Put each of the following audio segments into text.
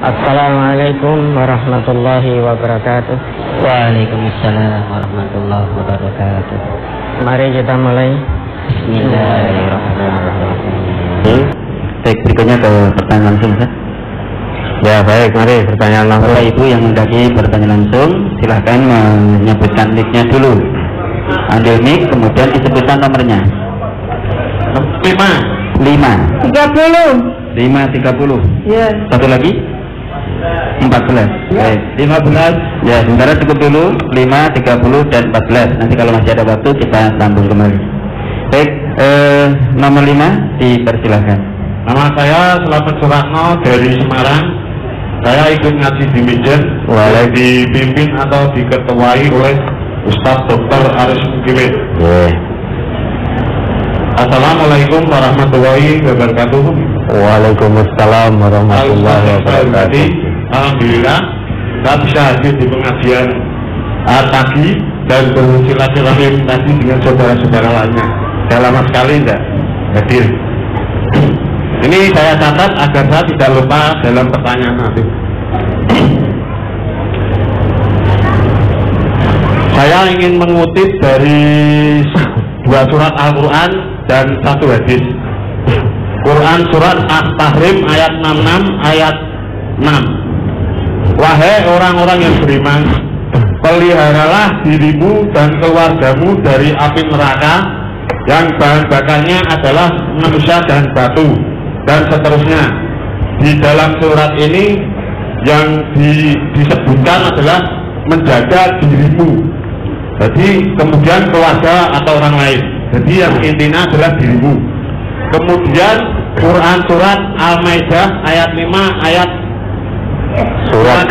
Assalamualaikum warahmatullahi wabarakatuh. Waalaikumsalam warahmatullahi wabarakatuh. Mari kita mulai. Bismillahirrahmanirrahim. Baik, berikutnya ke pertanyaan langsung, Ustaz. Ya baik, mari pertanyaan langsung. Bapak Ibu yang mendaki bertanya langsung, silahkan menyebutkan nicknya dulu. Ambil nick, kemudian disebutkan nomornya. 5 30. Ya. Satu lagi 14. Baik, 15. Ya, sementara cukup dulu 5, 30 dan 14. Nanti kalau masih ada waktu kita sambung kembali. Baik, nomor 5 dipersilahkan. Nama saya Selamat Suratno dari Semarang. Saya ikut ngaji di Mijen, dipimpin atau diketuai oleh Ustadz Dr. Aris Mukimin. Assalamualaikum warahmatullahi wabarakatuh. Waalaikumsalam warahmatullahi wabarakatuh. Alhamdulillah saya bisa hadir di pengajian tadi dan bersilaturahim tadi dengan saudara-saudara lainnya. Saya lama sekali tidak hadir. Ini saya catat agar saya tidak lupa dalam pertanyaan nanti. Saya ingin mengutip dari 2 surat Al-Quran dan 1 hadis. Quran surat At-Tahrim ayat 66 ayat 6. Wahai orang-orang yang beriman, peliharalah dirimu dan keluargamu dari api neraka yang bahan bakarnya adalah manusia dan batu, dan seterusnya. Di dalam surat ini yang disebutkan adalah menjaga dirimu. Jadi kemudian keluarga atau orang lain. Jadi yang intinya adalah dirimu. Kemudian Quran surat Al-Maidah ayat 5 ayat surat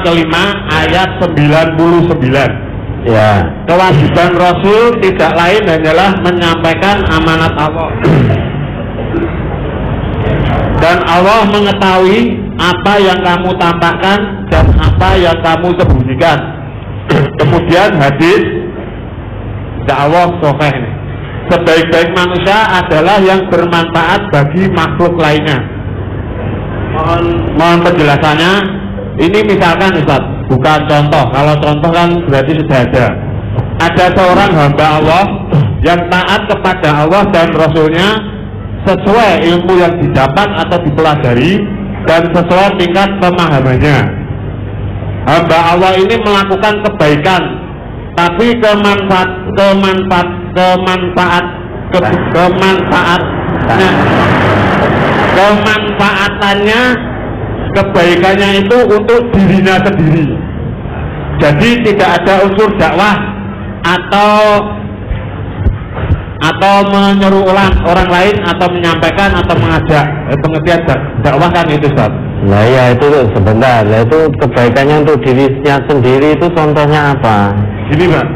kelima ayat 99. Ya. Kewajiban Rasul tidak lain hanyalah menyampaikan amanat Allah. Dan Allah mengetahui apa yang kamu tampakkan dan apa yang kamu sembunyikan. Kemudian hadis dakwah sahih. Sebaik-baik manusia adalah yang bermanfaat bagi makhluk lainnya. Mohon penjelasannya. Ini misalkan Ustaz, bukan contoh. Kalau contoh kan berarti sudah ada. Ada seorang hamba Allah yang taat kepada Allah dan Rasulnya sesuai ilmu yang didapat atau dipelajari dan sesuai tingkat pemahamannya. Hamba Allah ini melakukan kebaikan, tapi kemanfaatannya, kebaikannya itu untuk dirinya sendiri. Jadi tidak ada unsur dakwah atau menyuruh orang lain atau menyampaikan atau mengajak. Pengertian dakwah kan itu, Ustaz. Nah ya itu sebentar, itu kebaikannya untuk dirinya sendiri itu contohnya apa? Gini Pak,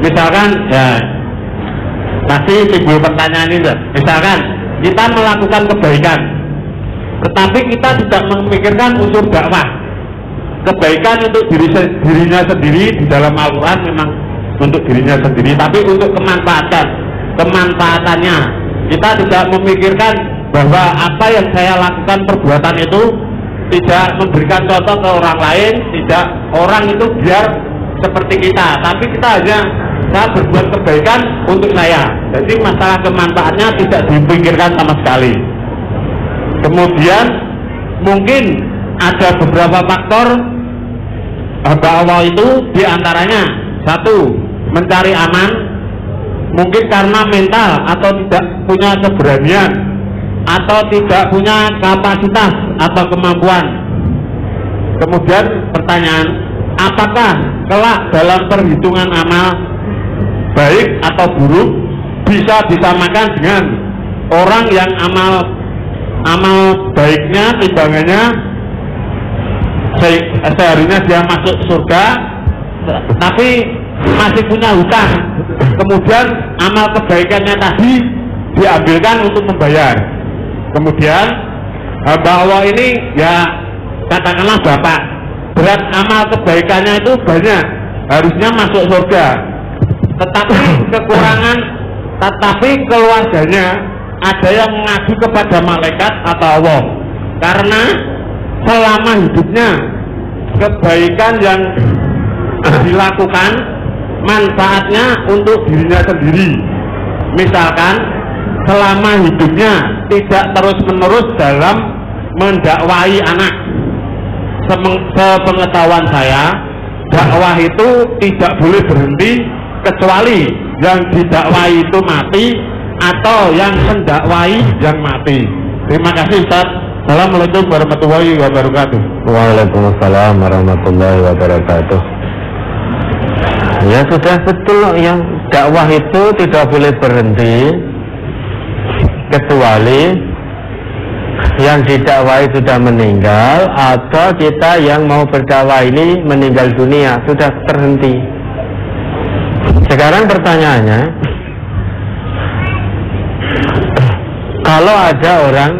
misalkan ya pasti timbul pertanyaan ini Pak. Misalkan kita melakukan kebaikan, tetapi kita tidak memikirkan unsur dakwah. Kebaikan untuk dirinya sendiri di dalam Al-Quran memang untuk dirinya sendiri, tapi untuk kemanfaatannya kita tidak memikirkan bahwa apa yang saya lakukan perbuatan itu tidak memberikan contoh ke orang lain, tidak orang itu biar seperti kita, tapi kita hanya saya berbuat kebaikan untuk saya. Jadi masalah kemanfaatnya tidak dipikirkan sama sekali. Kemudian mungkin ada beberapa faktor hamba Allah itu, diantaranya 1, mencari aman, mungkin karena mental atau tidak punya keberanian atau tidak punya kapasitas atau kemampuan. Kemudian pertanyaan, apakah kelak dalam perhitungan amal baik atau buruk bisa disamakan dengan orang yang amal baiknya timbangannya seharinya dia masuk surga tapi masih punya hutang, kemudian amal kebaikannya tadi diambilkan untuk membayar. Kemudian hamba Allah ini ya katakanlah bapak, berat amal kebaikannya itu banyak, harusnya masuk surga, tetapi keluarganya ada yang mengadu kepada malaikat atau Allah karena selama hidupnya kebaikan yang dilakukan manfaatnya untuk dirinya sendiri. Misalkan selama hidupnya tidak terus-menerus dalam mendakwai anak. Sepengetahuan saya, dakwah itu tidak boleh berhenti kecuali yang didakwai itu mati atau yang mendakwai yang mati. Terima kasih Ustaz. Assalamualaikum warahmatullahi wabarakatuh. Waalaikumsalam warahmatullahi wabarakatuh. Ya sudah betul, yang dakwah itu tidak boleh berhenti kecuali yang didakwai sudah meninggal atau kita yang mau berdakwah ini meninggal dunia, sudah terhenti. Sekarang pertanyaannya, kalau ada orang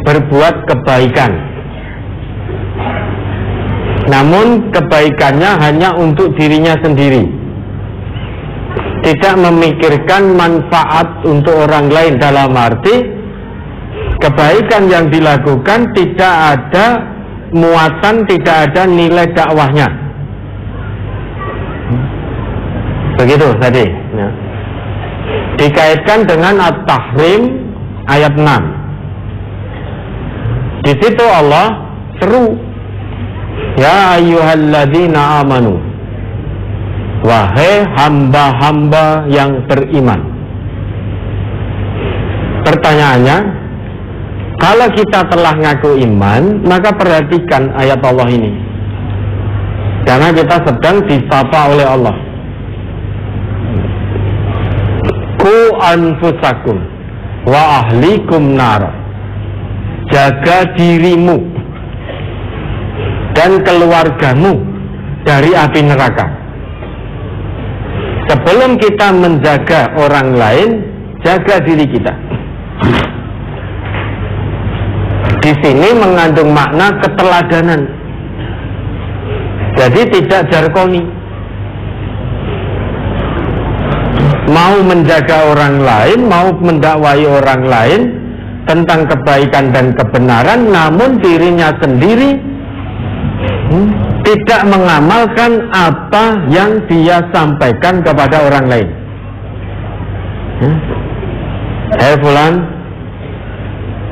berbuat kebaikan, namun kebaikannya hanya untuk dirinya sendiri, tidak memikirkan manfaat untuk orang lain, dalam arti kebaikan yang dilakukan tidak ada muatan, tidak ada nilai dakwahnya. Begitu tadi ya. Dikaitkan dengan At-Tahrim ayat 6. Di situ Allah seru, ya ayyuhalladzina amanu, wahai hamba-hamba yang beriman. Pertanyaannya, kalau kita telah ngaku iman, maka perhatikan ayat Allah ini, karena kita sedang disapa oleh Allah. Ku anfusakum wa ahlikum nar, jaga dirimu dan keluargamu dari api neraka. Sebelum kita menjaga orang lain, jaga diri kita. Di sini mengandung makna keteladanan. Jadi tidak jargoni. Mau menjaga orang lain, mau mendakwai orang lain tentang kebaikan dan kebenaran, namun dirinya sendiri tidak mengamalkan apa yang dia sampaikan kepada orang lain. Hei fulan,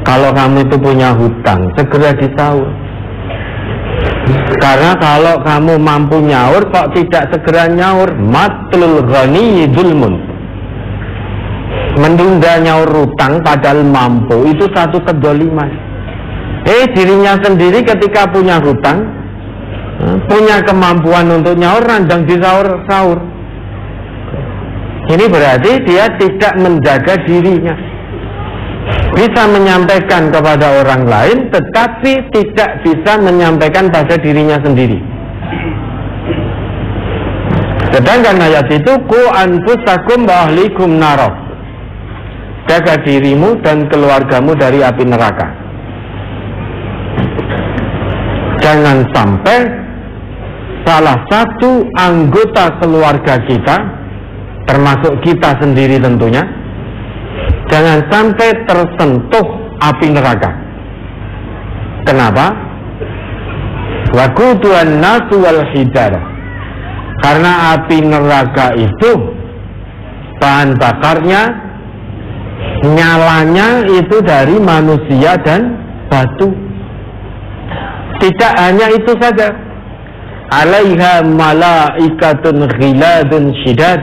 kalau kamu itu punya hutang, segera disaur. Karena kalau kamu mampu nyaur, kok tidak segera nyaur? Matlul ghani dzulmun. Menunda nyaur hutang padahal mampu, itu satu kedzaliman. Dirinya sendiri ketika punya hutang, punya kemampuan untuk nyaur, randang disaur-saur. Ini berarti dia tidak menjaga dirinya. Bisa menyampaikan kepada orang lain, tetapi tidak bisa menyampaikan pada dirinya sendiri. Sedangkan ayat itu, ku anfusakum wa ahlikum nar, jaga dirimu dan keluargamu dari api neraka. Jangan sampai salah satu anggota keluarga kita, termasuk kita sendiri tentunya, jangan sampai tersentuh api neraka. Kenapa? Waquduhan nasu wal hijarah. Karena api neraka itu bahan bakarnya, nyalanya itu dari manusia dan batu. Tidak hanya itu saja, alaiha malaikatun ghiladun syidad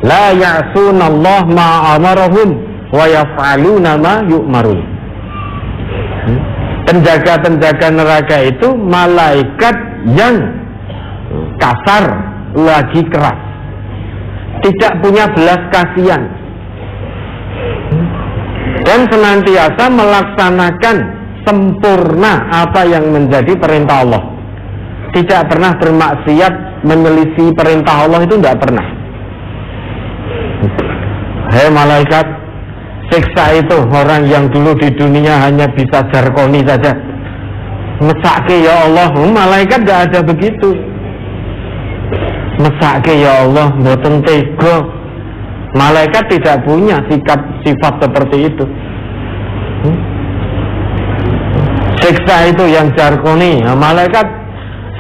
la ya'suna Allah ma amarahum wa yaf'aluna ma yu'marun. Penjaga-penjaga neraka itu malaikat yang kasar lagi keras, tidak punya belas kasihan, dan senantiasa melaksanakan sempurna apa yang menjadi perintah Allah. Tidak pernah bermaksiat, menyelisih perintah Allah, itu tidak pernah. Hei malaikat, siksa itu orang yang dulu di dunia hanya bisa jargoni saja, mesake ya Allah. Malaikat tidak ada begitu. Mesake ya Allah, mboten tega. Malaikat tidak punya sifat seperti itu. Siksa itu yang jarkoni. Nah, malaikat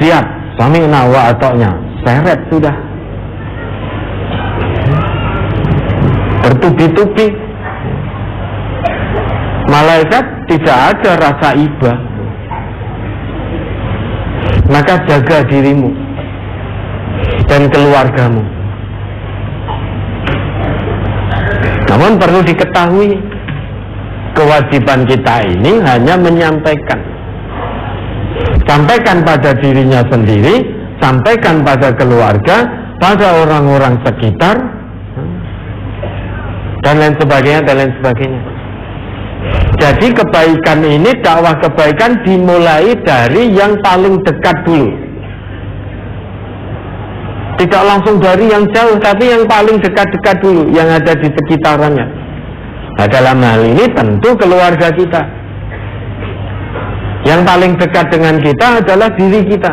siap, sami'na wa ata'na, seret sudah, bertubi-tubi. Malaikat tidak ada rasa iba. Maka jaga dirimu dan keluargamu. Namun perlu diketahui, kewajiban kita ini hanya menyampaikan. Sampaikan pada dirinya sendiri, sampaikan pada keluarga, pada orang-orang sekitar, dan lain sebagainya, dan lain sebagainya. Jadi kebaikan ini, dakwah kebaikan dimulai dari yang paling dekat dulu. Tidak langsung dari yang jauh, tapi yang paling dekat-dekat dulu, yang ada di sekitarannya. Nah, dalam hal ini tentu keluarga kita. Yang paling dekat dengan kita adalah diri kita.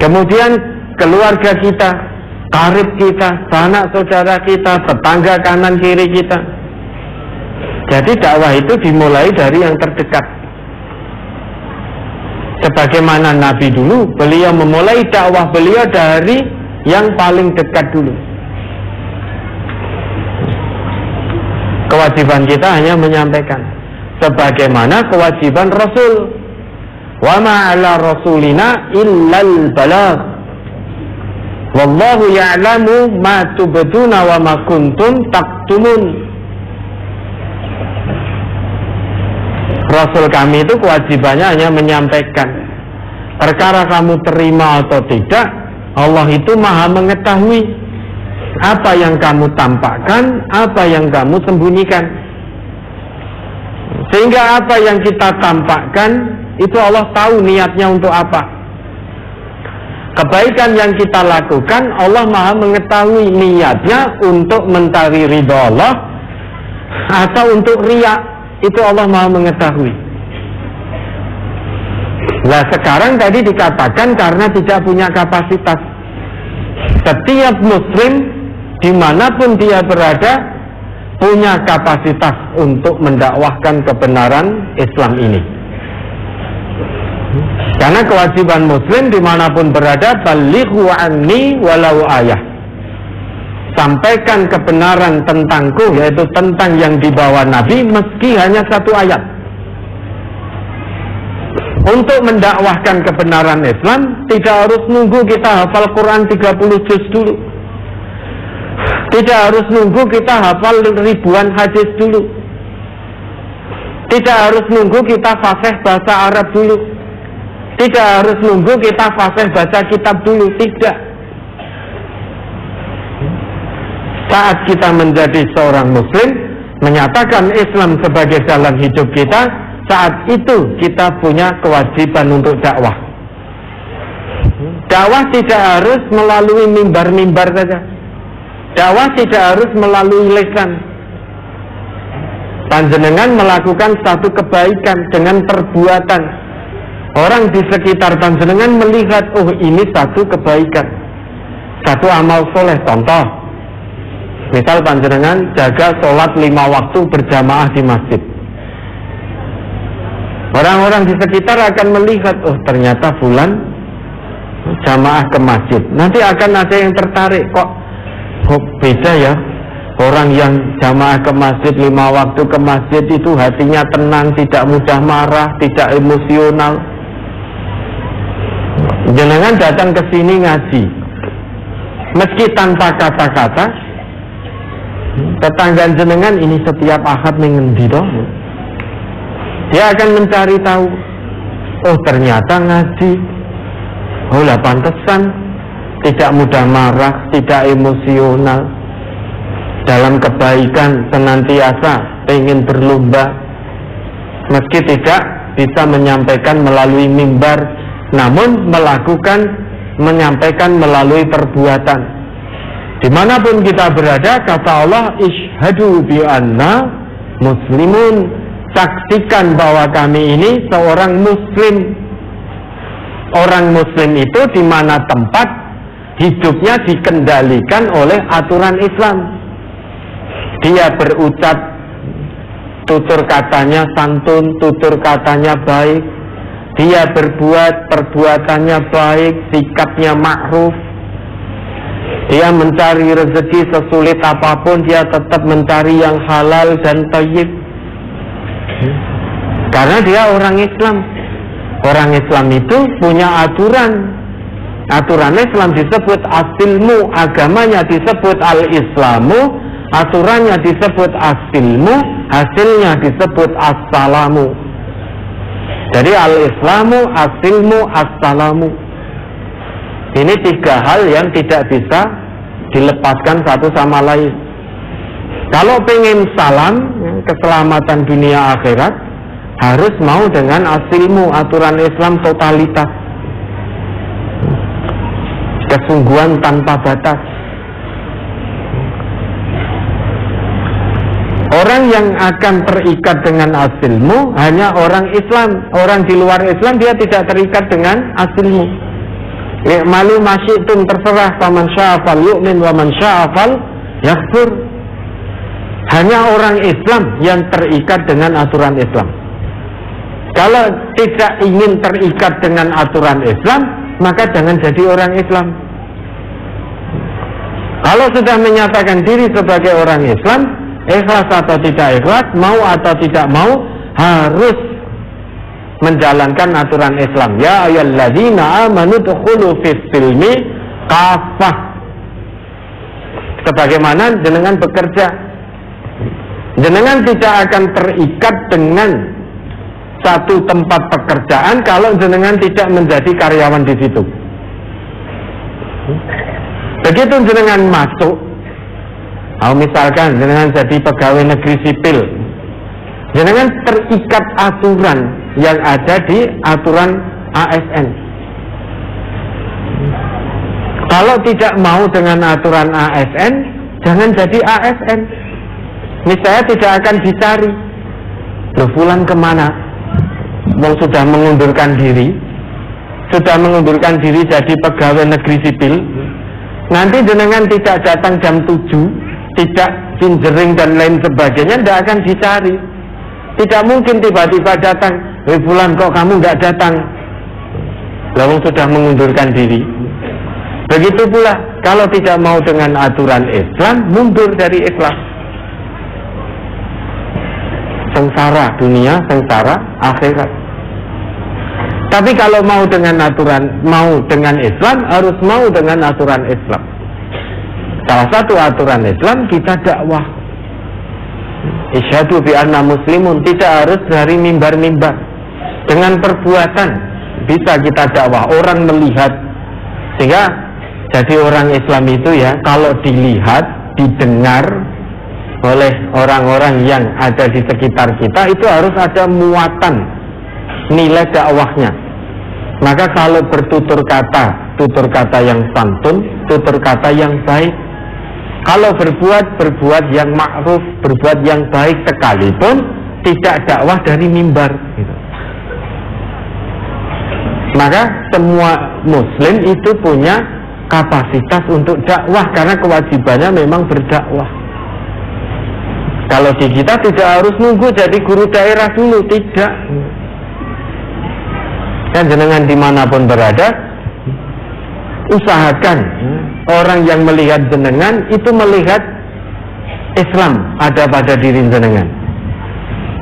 Kemudian keluarga kita, karib kita, sanak saudara kita, tetangga kanan kiri kita. Jadi dakwah itu dimulai dari yang terdekat. Sebagaimana Nabi dulu, beliau memulai dakwah beliau dari yang paling dekat dulu. Kewajiban kita hanya menyampaikan, sebagaimana kewajiban Rasul. Wa ma 'ala rasulina illal balagh. Wallahu ya'lamu ma tubduna wa ma kuntum taktumun. Rasul kami itu kewajibannya hanya menyampaikan. Perkara kamu terima atau tidak, Allah itu maha mengetahui apa yang kamu tampakkan, apa yang kamu sembunyikan. Sehingga apa yang kita tampakkan, itu Allah tahu niatnya untuk apa. Kebaikan yang kita lakukan, Allah maha mengetahui niatnya untuk mencari ridha Allah atau untuk riya. Itu Allah maha mengetahui. Nah sekarang tadi dikatakan karena tidak punya kapasitas. Setiap muslim dimanapun dia berada punya kapasitas untuk mendakwahkan kebenaran Islam ini. Karena kewajiban muslim dimanapun berada, balighu anni walau ayah. Sampaikan kebenaran tentangku, yaitu tentang yang dibawa Nabi, meski hanya satu ayat. Untuk mendakwahkan kebenaran Islam, tidak harus nunggu kita hafal Quran 30 juz dulu. Tidak harus nunggu kita hafal ribuan hadis dulu. Tidak harus nunggu kita fasih bahasa Arab dulu. Tidak harus nunggu kita fasih baca kitab dulu. Tidak. Saat kita menjadi seorang muslim, menyatakan Islam sebagai jalan hidup kita, saat itu kita punya kewajiban untuk dakwah. Dakwah tidak harus melalui mimbar-mimbar saja. Dakwah tidak harus melalui lisan. Panjenengan melakukan satu kebaikan dengan perbuatan. Orang di sekitar panjenengan melihat, oh ini satu kebaikan, satu amal soleh. Contoh, misal panjenengan jaga sholat 5 waktu berjamaah di masjid. Orang-orang di sekitar akan melihat, oh ternyata fulan jamaah ke masjid. Nanti akan ada yang tertarik, kok beda ya. Orang yang jamaah ke masjid 5 waktu ke masjid itu hatinya tenang, tidak mudah marah, tidak emosional. Jenengan datang ke sini ngaji, meski tanpa kata-kata, tetangga jenengan ini setiap ahad mengendi toh. Dia akan mencari tahu. Oh ternyata ngaji. Oh lah pantesan tidak mudah marah, tidak emosional, dalam kebaikan senantiasa ingin berlomba, meski tidak bisa menyampaikan melalui mimbar, namun menyampaikan melalui perbuatan. Dimanapun kita berada, kata Allah, ishhadu bi anna muslimun, saksikan bahwa kami ini seorang muslim. Orang muslim itu di mana tempat hidupnya dikendalikan oleh aturan Islam. Dia berucap tutur katanya santun, tutur katanya baik, dia berbuat perbuatannya baik, sikapnya ma'ruf, dia mencari rezeki sesulit apapun, dia tetap mencari yang halal dan thayyib. Karena dia orang Islam. Orang Islam itu punya aturan. Aturan Islam disebut asilmu, agamanya disebut al-islamu, aturannya disebut asilmu, hasilnya disebut as-salamu. Jadi al-islamu, asilmu, as-salamu. Ini tiga hal yang tidak bisa dilepaskan satu sama lain. Kalau pengen salam, keselamatan dunia akhirat, harus mau dengan asilmu, aturan Islam totalitas, kesungguhan tanpa batas. Orang yang akan terikat dengan asilmu hanya orang Islam. Orang di luar Islam dia tidak terikat dengan asilmu. Malu masyitum, terserah, faman sya'afal yu'min wa man sya'afal yakfur. Hanya orang Islam yang terikat dengan aturan Islam. Kalau tidak ingin terikat dengan aturan Islam, maka jangan jadi orang Islam. Kalau sudah menyatakan diri sebagai orang Islam, ikhlas atau tidak ikhlas, mau atau tidak mau, harus menjalankan aturan Islam. Ya ayyuhalladzina amanu dukhulu fis silmi kafah. Sebagaimana jenengan bekerja, jenengan tidak akan terikat dengan satu tempat pekerjaan kalau jenengan tidak menjadi karyawan di situ. Begitu jenengan masuk, misalkan jenengan jadi pegawai negeri sipil, jenengan terikat aturan yang ada di aturan ASN. Kalau tidak mau dengan aturan ASN, jangan jadi ASN. Misalnya tidak akan dicari, loh fulan kemana? Mau sudah mengundurkan diri, jadi pegawai negeri sipil. Nanti jenengan tidak datang jam 7, tidak jinjering dan lain sebagainya, tidak akan dicari. Tidak mungkin tiba-tiba datang, fulan kok kamu nggak datang? Lalu sudah mengundurkan diri. Begitu pula kalau tidak mau dengan aturan Islam, mundur dari Islam. Sengsara dunia, sengsara akhirat. Tapi kalau mau dengan aturan, mau dengan Islam, harus mau dengan aturan Islam. Salah satu aturan Islam, kita dakwah. Isyhadu bi anna muslimun, tidak harus dari mimbar-mimbar. Dengan perbuatan bisa kita dakwah, orang melihat. Sehingga jadi orang Islam itu ya, kalau dilihat, didengar oleh orang-orang yang ada di sekitar kita, itu harus ada muatan nilai dakwahnya. Maka kalau bertutur kata yang santun, tutur kata yang baik. Kalau berbuat yang ma'ruf, berbuat yang baik sekalipun, tidak dakwah dari mimbar gitu. Maka semua muslim itu punya kapasitas untuk dakwah, karena kewajibannya memang berdakwah. Kalau di kita tidak harus nunggu jadi guru daerah dulu, tidak. Dan jenengan dimanapun berada, usahakan orang yang melihat jenengan itu melihat Islam ada pada diri jenengan.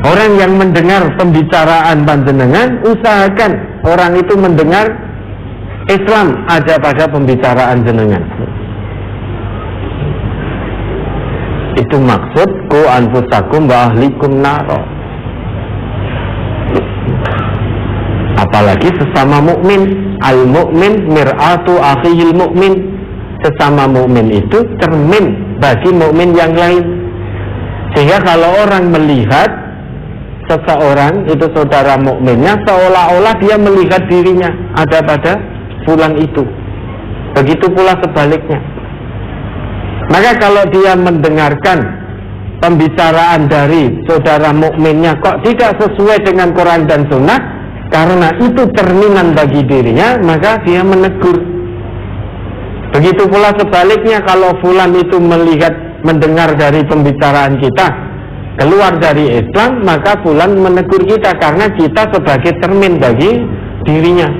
Orang yang mendengar pembicaraan panjenengan, usahakan orang itu mendengar Islam ada pada pembicaraan jenengan. Itu maksud ku anfusakum wa ahlikum naro. Apalagi sesama mukmin, al mukmin mir'atu akhihil mukmin. Sesama mukmin itu cermin bagi mukmin yang lain. Sehingga kalau orang melihat seseorang itu saudara mukminnya, seolah-olah dia melihat dirinya ada pada fulan itu. Begitu pula sebaliknya. Maka kalau dia mendengarkan pembicaraan dari saudara mukminnya kok tidak sesuai dengan Quran dan Sunnah, karena itu cerminan bagi dirinya, maka dia menegur. Begitu pula sebaliknya, kalau fulan itu mendengar dari pembicaraan kita, keluar dari Islam, maka fulan menegur kita karena kita sebagai cermin bagi dirinya.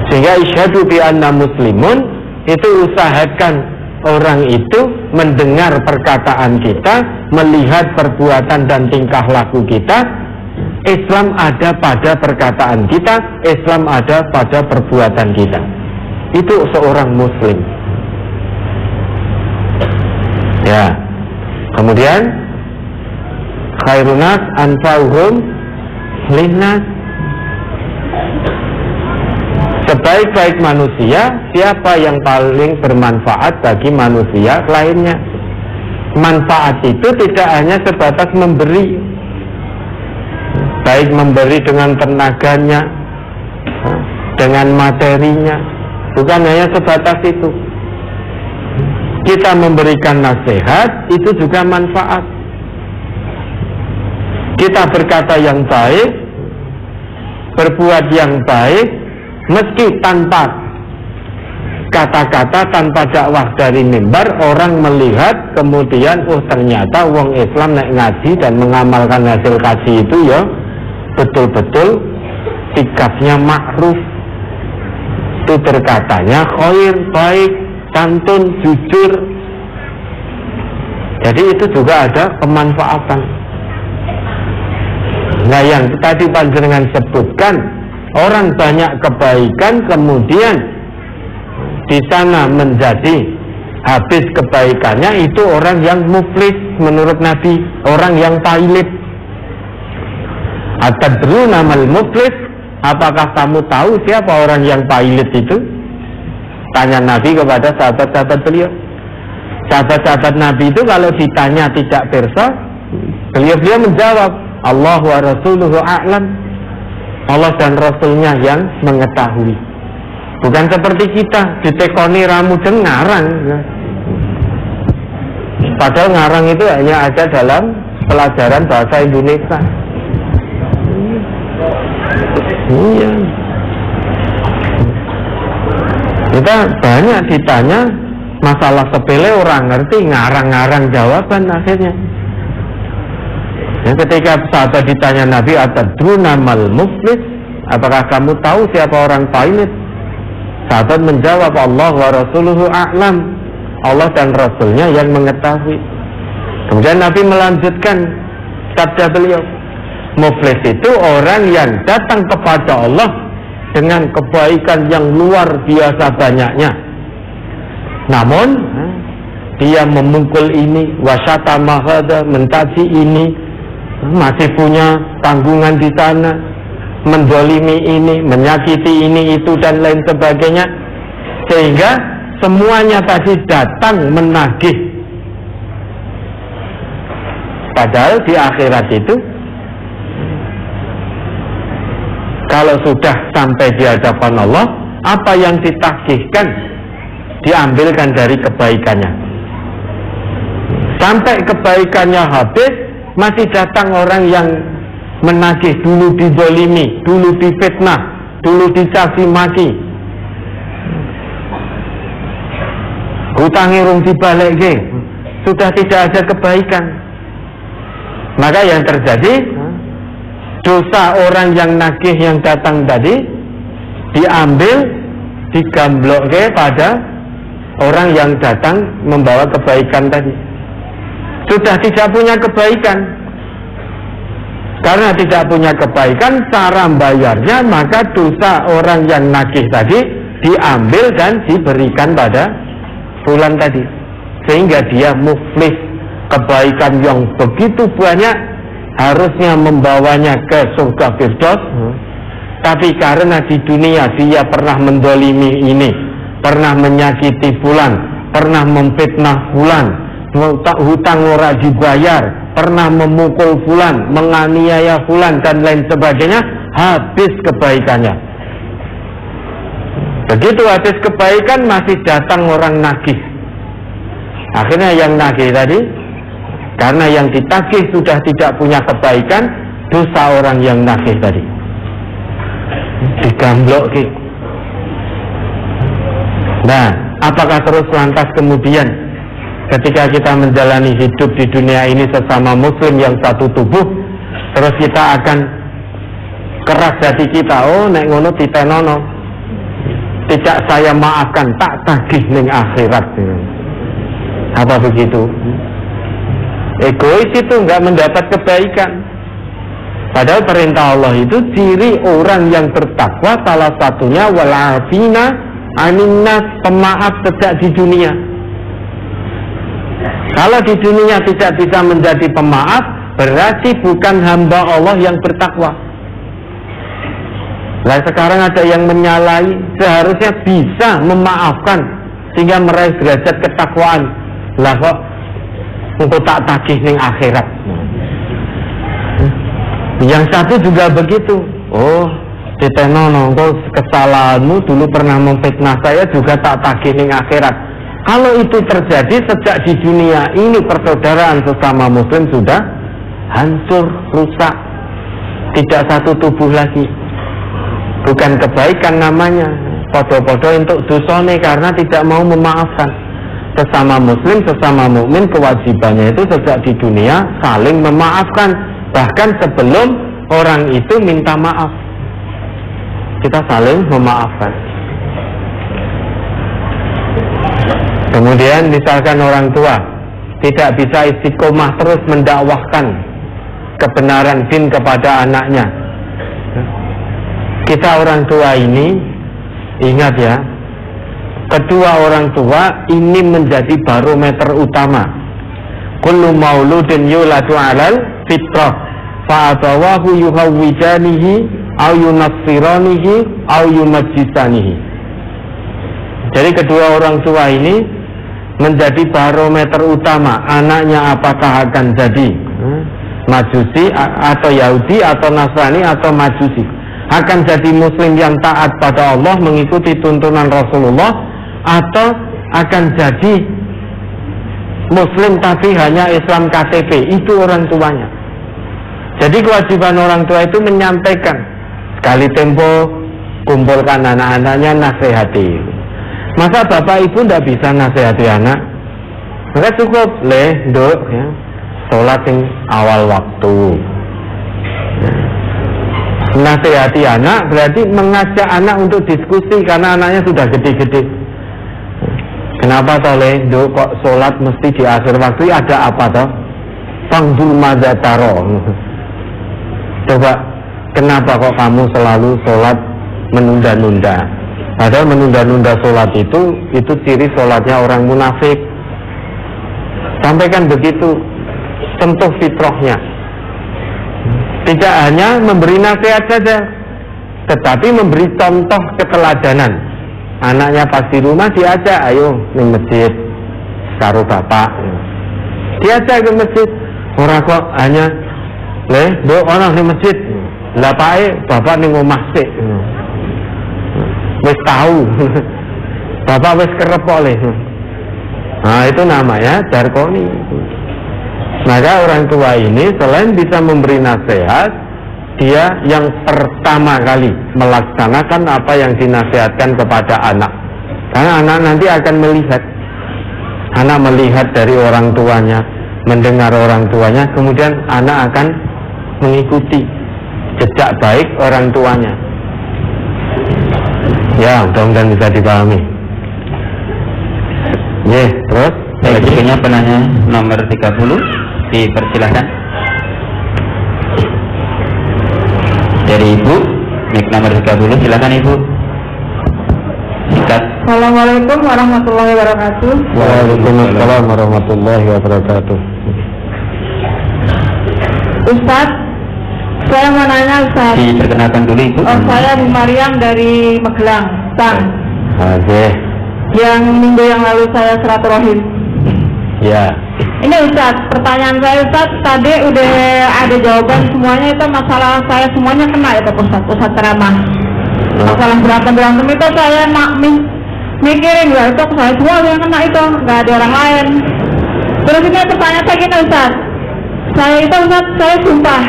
Sehingga isyhadu bi anna muslimun itu usahakan orang itu mendengar perkataan kita, melihat perbuatan dan tingkah laku kita. Islam ada pada perkataan kita, Islam ada pada perbuatan kita. Itu seorang muslim. Ya. Kemudian khairun nas anfa'uhum linnas. Sebaik-baik manusia, siapa yang paling bermanfaat bagi manusia lainnya? Manfaat itu tidak hanya sebatas memberi, baik memberi dengan tenaganya, dengan materinya, bukan hanya sebatas itu. Kita memberikan nasihat, itu juga manfaat. Kita berkata yang baik, berbuat yang baik, meski tanpa kata-kata, tanpa dakwah dari mimbar, orang melihat kemudian, oh ternyata wong Islam nek ngaji dan mengamalkan hasil kaji itu ya betul-betul sikapnya ma'ruf, itu berkatanya khair, baik, santun, jujur. Jadi itu juga ada kemanfaatan. Nah yang tadi panjenengan sebutkan, orang banyak kebaikan kemudian di sana menjadi habis kebaikannya, itu orang yang muflis menurut Nabi, orang yang pailit. Atadruna mal muflis, apakah kamu tahu siapa orang yang pailit itu? Tanya Nabi kepada sahabat-sahabat beliau. Sahabat-sahabat Nabi itu kalau ditanya tidak pirsa, beliau menjawab, Allah wa rasuluhu a'lam. Allah dan Rasulnya yang mengetahui. Bukan seperti kita ditekoni ramu ngarang. Padahal ngarang itu hanya ada dalam pelajaran bahasa Indonesia. Iya. Kita banyak ditanya masalah sepele, orang ngerti, ngarang-ngarang jawaban akhirnya. Ketika sahabat ditanya Nabi, atadruna mal muflis, apakah kamu tahu siapa orang pailit? Sahabat menjawab, Allah wa rasuluhu a'lam. Allah dan Rasulnya yang mengetahui. Kemudian Nabi melanjutkan sabda beliau, muflis itu orang yang datang kepada Allah dengan kebaikan yang luar biasa banyaknya, namun dia memukul ini, wasyatama hada, mencaci ini, masih punya tanggungan di sana, menzalimi ini, menyakiti ini, itu dan lain sebagainya, sehingga semuanya tadi datang menagih. Padahal di akhirat itu kalau sudah sampai di hadapan Allah, apa yang ditagihkan diambilkan dari kebaikannya. Sampai kebaikannya habis, masih datang orang yang menagih, dulu dizalimi, dulu difitnah, dulu dicaci maki, hutang irung dibalik, sudah tidak ada kebaikan. Maka yang terjadi, dosa orang yang nagih yang datang tadi diambil, digamblok pada orang yang datang membawa kebaikan tadi. Sudah tidak punya kebaikan. Karena tidak punya kebaikan, cara bayarnya, maka dosa orang yang nagih tadi diambil dan diberikan pada fulan tadi, sehingga dia muflis. Kebaikan yang begitu banyak harusnya membawanya ke surga Firdaus, tapi karena di dunia dia pernah mendolimi ini, pernah menyakiti fulan, pernah memfitnah fulan, hutang ora dibayar, pernah memukul fulan, menganiaya fulan dan lain sebagainya, habis kebaikannya. Begitu habis kebaikan, masih datang orang nagih. Akhirnya yang nagih tadi, karena yang ditagih sudah tidak punya kebaikan, dosa orang yang nagih tadi digamblok. Nah, apakah terus lantas kemudian ketika kita menjalani hidup di dunia ini sesama muslim yang satu tubuh, terus kita akan keras hati kita, oh nek ngono titenono, tidak saya maafkan, tak tagih ning akhirat. Apa begitu? Egois itu nggak mendapat kebaikan. Padahal perintah Allah itu ciri orang yang bertakwa salah satunya walafina aninnas, pemaaf sejak di dunia. Kalau di dunia tidak bisa menjadi pemaaf, berarti bukan hamba Allah yang bertakwa. Nah sekarang ada yang menyalahi, seharusnya bisa memaafkan sehingga meraih derajat ketakwaan. Lah kok untuk tak tagih ning akhirat. Yang satu juga begitu. Oh, ditenono, engkau kesalahanmu dulu pernah memfitnah saya juga tak tagih ning akhirat. Kalau itu terjadi sejak di dunia ini, persaudaraan sesama muslim sudah hancur, rusak, tidak satu tubuh lagi. Bukan kebaikan namanya, podo-podo untuk dosane karena tidak mau memaafkan. Sesama muslim, sesama mukmin, kewajibannya itu sejak di dunia saling memaafkan, bahkan sebelum orang itu minta maaf kita saling memaafkan. Kemudian misalkan orang tua tidak bisa istiqomah terus mendakwahkan kebenaran din kepada anaknya, kita orang tua ini ingat ya, kedua orang tua ini menjadi barometer utama. Kullu mauludin yuladu alal fitrah fa'abawahu yuhawwijanihi au yunassiranihi au yumajjisanihi. Jadi kedua orang tua ini menjadi barometer utama anaknya apakah akan jadi Majusi atau Yahudi atau Nasrani atau Majusi, akan jadi muslim yang taat pada Allah mengikuti tuntunan Rasulullah, atau akan jadi muslim tapi hanya Islam KTP. Itu orang tuanya. Jadi kewajiban orang tua itu menyampaikan, sekali tempo kumpulkan anak-anaknya, nasihati. Masa bapak ibu tidak bisa nasihati anak? Maka cukup dok ya, sholat yang awal waktu. Nasihati anak berarti mengajak anak untuk diskusi karena anaknya sudah gede-gede. Kenapa toleh dok kok sholat mesti di akhir waktu? Ada apa toh? Panggul mazataro. Coba kenapa kok kamu selalu sholat menunda-nunda? Padahal menunda-nunda sholat itu ciri sholatnya orang munafik. Sampaikan begitu, sentuh fitrahnya. Tidak hanya memberi nasihat saja, tetapi memberi contoh keteladanan. Anaknya pas di rumah diajak, ayo ke masjid karo bapak. Diajak ke masjid. Orang kok hanya do orang di masjid. Lah bapak ning omah sik. Wis tahu. Bapak wis kerep oleh. Nah, itu namanya jarkoni. Maka orang tua ini selain bisa memberi nasihat, dia yang pertama kali melaksanakan apa yang dinasihatkan kepada anak. Karena anak nanti akan melihat. Anak melihat dari orang tuanya, mendengar orang tuanya, kemudian anak akan mengikuti jejak baik orang tuanya. Ya, mudah-mudahan bisa dipahami. Terus berikutnya penanya nomor 30, dipersilahkan. Dari Ibu, mic nomor 30, silakan Ibu. Singkat. Assalamualaikum warahmatullahi wabarakatuh. Waalaikumsalam warahmatullahi wabarakatuh. Ustaz, saya mau nanya Ustaz. Diperkenalkan dulu Ibu. Saya Bu Mariam dari Magelang, Tang. Oke. Yang minggu yang lalu saya silaturahim. Ya. Ini Ustaz, pertanyaan saya Ustaz, tadi udah ada jawaban semuanya, itu masalah saya semuanya kena ya Pak Ustaz ceramah. Masalah berantem itu saya mikirin lah, itu saya semua yang kena itu, nggak ada orang lain. Terus ini pertanyaan saya gini Ustaz, saya itu Ustaz, saya sumpah.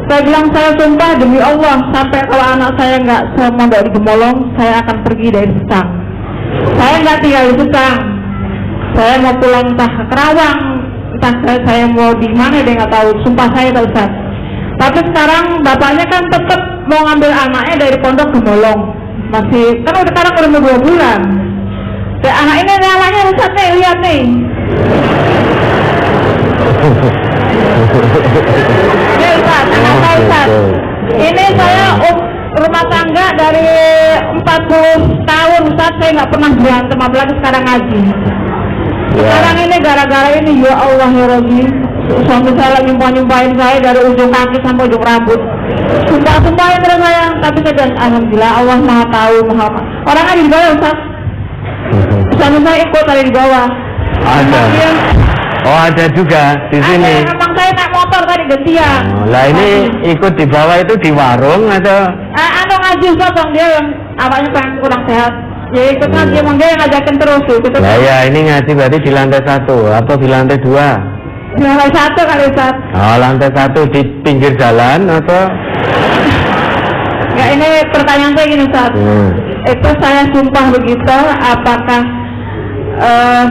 Saya bilang saya sumpah demi Allah, sampai kalau anak saya nggak mondok di Gemolong, saya akan pergi dari Secang. Saya nggak tinggal di Secang. Saya mau pulang entah ke Kerawang, entah saya mau di mana dia nggak tahu. Sumpah saya tak Ustaz. Tapi sekarang bapaknya kan tetap mau ngambil anaknya dari pondok ke Molong. Masih kan udah sekarang udah mau 2 bulan. Dan anak ini anaknya Ustaz nih, lihat nih. Ini Ustaz, anak saya Ustaz. Ini saya rumah tangga dari 40 tahun Ustaz, saya nggak pernah berantem, apalagi sekarang ngaji. Sekarang ini gara-gara ini, ya Allah ya Rabbi, suami saya nyumpahin saya dari ujung kaki sampai ujung rambut. Sumpah-sumpahin terus saya, tapi saya alhamdulillah Allah maha tahu, maha apa. Orang ada di bawah Ustaz. Suami saya ikut ada di bawah. Ada. Oh ada juga di sini. Ada, memang saya naik motor tadi gantian. Oh, lah ini ikut di bawah itu di warung atau? Ngaji Ustaz, dia yang awalnya pengen kurang sehat. Ya ikut ngaji, emang dia yang ngajakin terus gitu. Nah ya ini ngaji berarti di lantai 1 atau di lantai 2? Di lantai 1 kali Ustaz. Oh lantai 1 di pinggir jalan atau? Ya ini pertanyaan saya gini Ustaz. Itu saya sumpah begitu, apakah